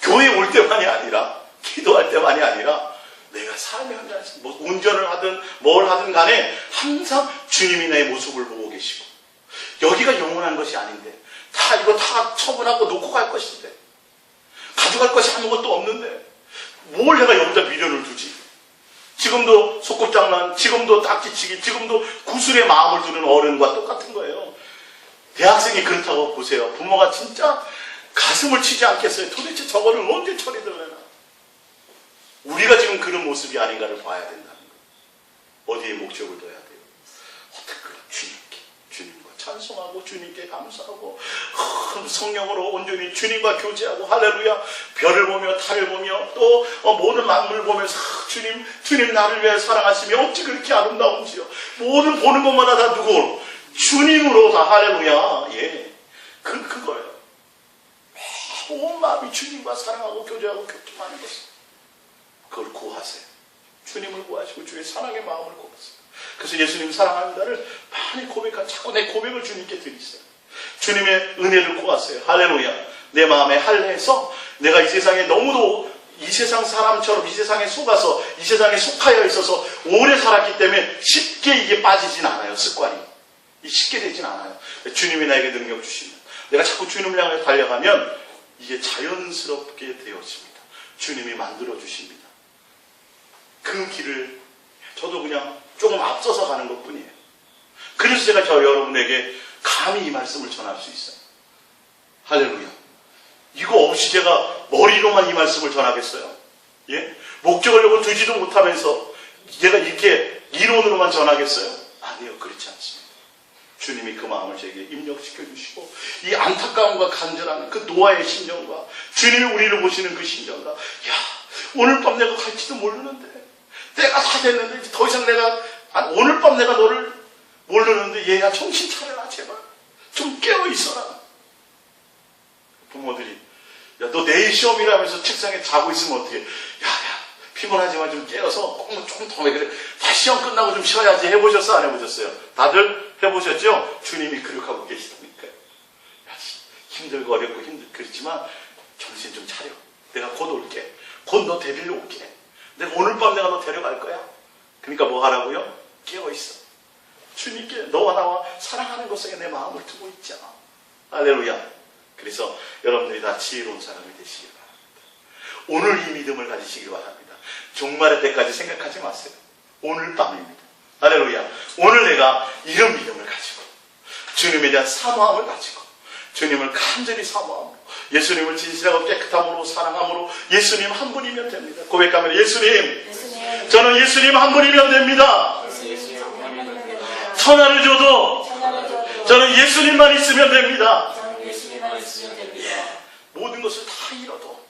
교회 올 때만이 아니라 기도할 때만이 아니라 내가 삶의 현장에서 뭐 운전을 하든 뭘 하든 간에 항상 주님이 내 모습을 보고 계시고 여기가 영원한 것이 아닌데 이거 다 처분하고 놓고 갈 것인데 가져갈 것이 아무것도 없는데 뭘 내가 여기다 미련을 두지. 지금도 소꿉장난, 지금도 딱지치기, 지금도 구술의 마음을 두는 어른과 똑같은 거예요. 대학생이 그렇다고 보세요. 부모가 진짜 가슴을 치지 않겠어요. 도대체 저거를 언제 처리를 해나. 우리가 지금 그런 모습이 아닌가를 봐야 된다는 거예요. 어디에 목적을 둬야 돼요? 어떻게 주님과 찬송하고 주님께 감사하고 성령으로 온전히 주님과 교제하고 할렐루야. 별을 보며 달을 보며 또 모든 만물을 보면서 주님 나를 위해 사랑하시며 어찌 그렇게 아름다운지요. 모든 보는 것마다 다 누구? 주님으로 다 할렐루야. 예, 그거예요. 온 마음이 주님과 사랑하고 교제하고 교통하는 것을 그걸 구하세요. 주님을 구하시고 주의 사랑의 마음을 구하세요. 그래서 예수님 사랑합니다를 많이 자꾸 내 고백을 주님께 드리세요. 주님의 은혜를 구하세요. 할렐루야. 내 마음에 할례해서 내가 이 세상에 너무도 이 세상 사람처럼 이 세상에 속아서 이 세상에 속하여 있어서 오래 살았기 때문에 쉽게 이게 빠지진 않아요. 습관이. 쉽게 되진 않아요. 주님이 나에게 능력 주시면 내가 자꾸 주님을 향해 달려가면 이게 자연스럽게 되어집니다. 주님이 만들어 주십니다. 그 길을 저도 그냥 조금 앞서서 가는 것 뿐이에요. 그래서 제가 여러분에게 감히 이 말씀을 전할 수 있어요. 할렐루야. 이거 없이 제가 머리로만 이 말씀을 전하겠어요? 예? 목적을 두지도 못하면서 제가 이렇게 이론으로만 전하겠어요? 아니요. 그렇지 않습니다. 주님이 그 마음을 제게 입력시켜 주시고 이 안타까움과 간절함, 그 노아의 심정과 주님이 우리를 보시는 그 심정과 오늘 밤 내가 갈지도 모르는데 때가 다 됐는데 더 이상 오늘 밤 내가 너를 모르는데 얘야 정신 차려라 제발 좀 깨어 있어라. 부모들이 너 내일 시험이라면서 책상에 자고 있으면 어떡해. 피곤하지만 좀 깨어서 조금 더 그래. 다 시험 끝나고 좀 쉬어야지. 해보셨어 안 해보셨어요? 다들 해보셨죠? 주님이 그렇게 계시다니까요. 힘들고 어렵고 그렇지만 정신 좀 차려. 내가 곧 올게. 곧 너 데리러 올게. 내가 오늘 밤 내가 너 데려갈 거야. 그러니까 뭐 하라고요? 깨어있어. 주님께 너와 나와 사랑하는 것에 내 마음을 두고 있잖아. 할렐루야. 그래서 여러분들이 다 지혜로운 사람이 되시기 바랍니다. 오늘 이 믿음을 가지시기 바랍니다. 종말의 때까지 생각하지 마세요. 오늘 밤입니다. 할렐루야. 오늘 내가 이런 믿음을 가지고 주님에 대한 사모함을 가지고 주님을 간절히 사모함으로 예수님을 진실하고 깨끗함으로 사랑함으로 예수님 한 분이면 됩니다. 고백하면 예수님, 저는 예수님 한 분이면 됩니다. 천하를 줘도 저는 예수님만 있으면 됩니다. 모든 것을 다 잃어도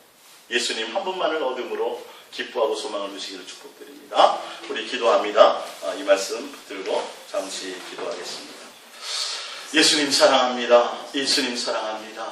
예수님 한 분만을 얻음으로 기뻐하고 소망을 누시기를 축복드립니다. 우리 기도합니다. 이 말씀 붙들고 잠시 기도하겠습니다. 예수님 사랑합니다. 예수님 사랑합니다.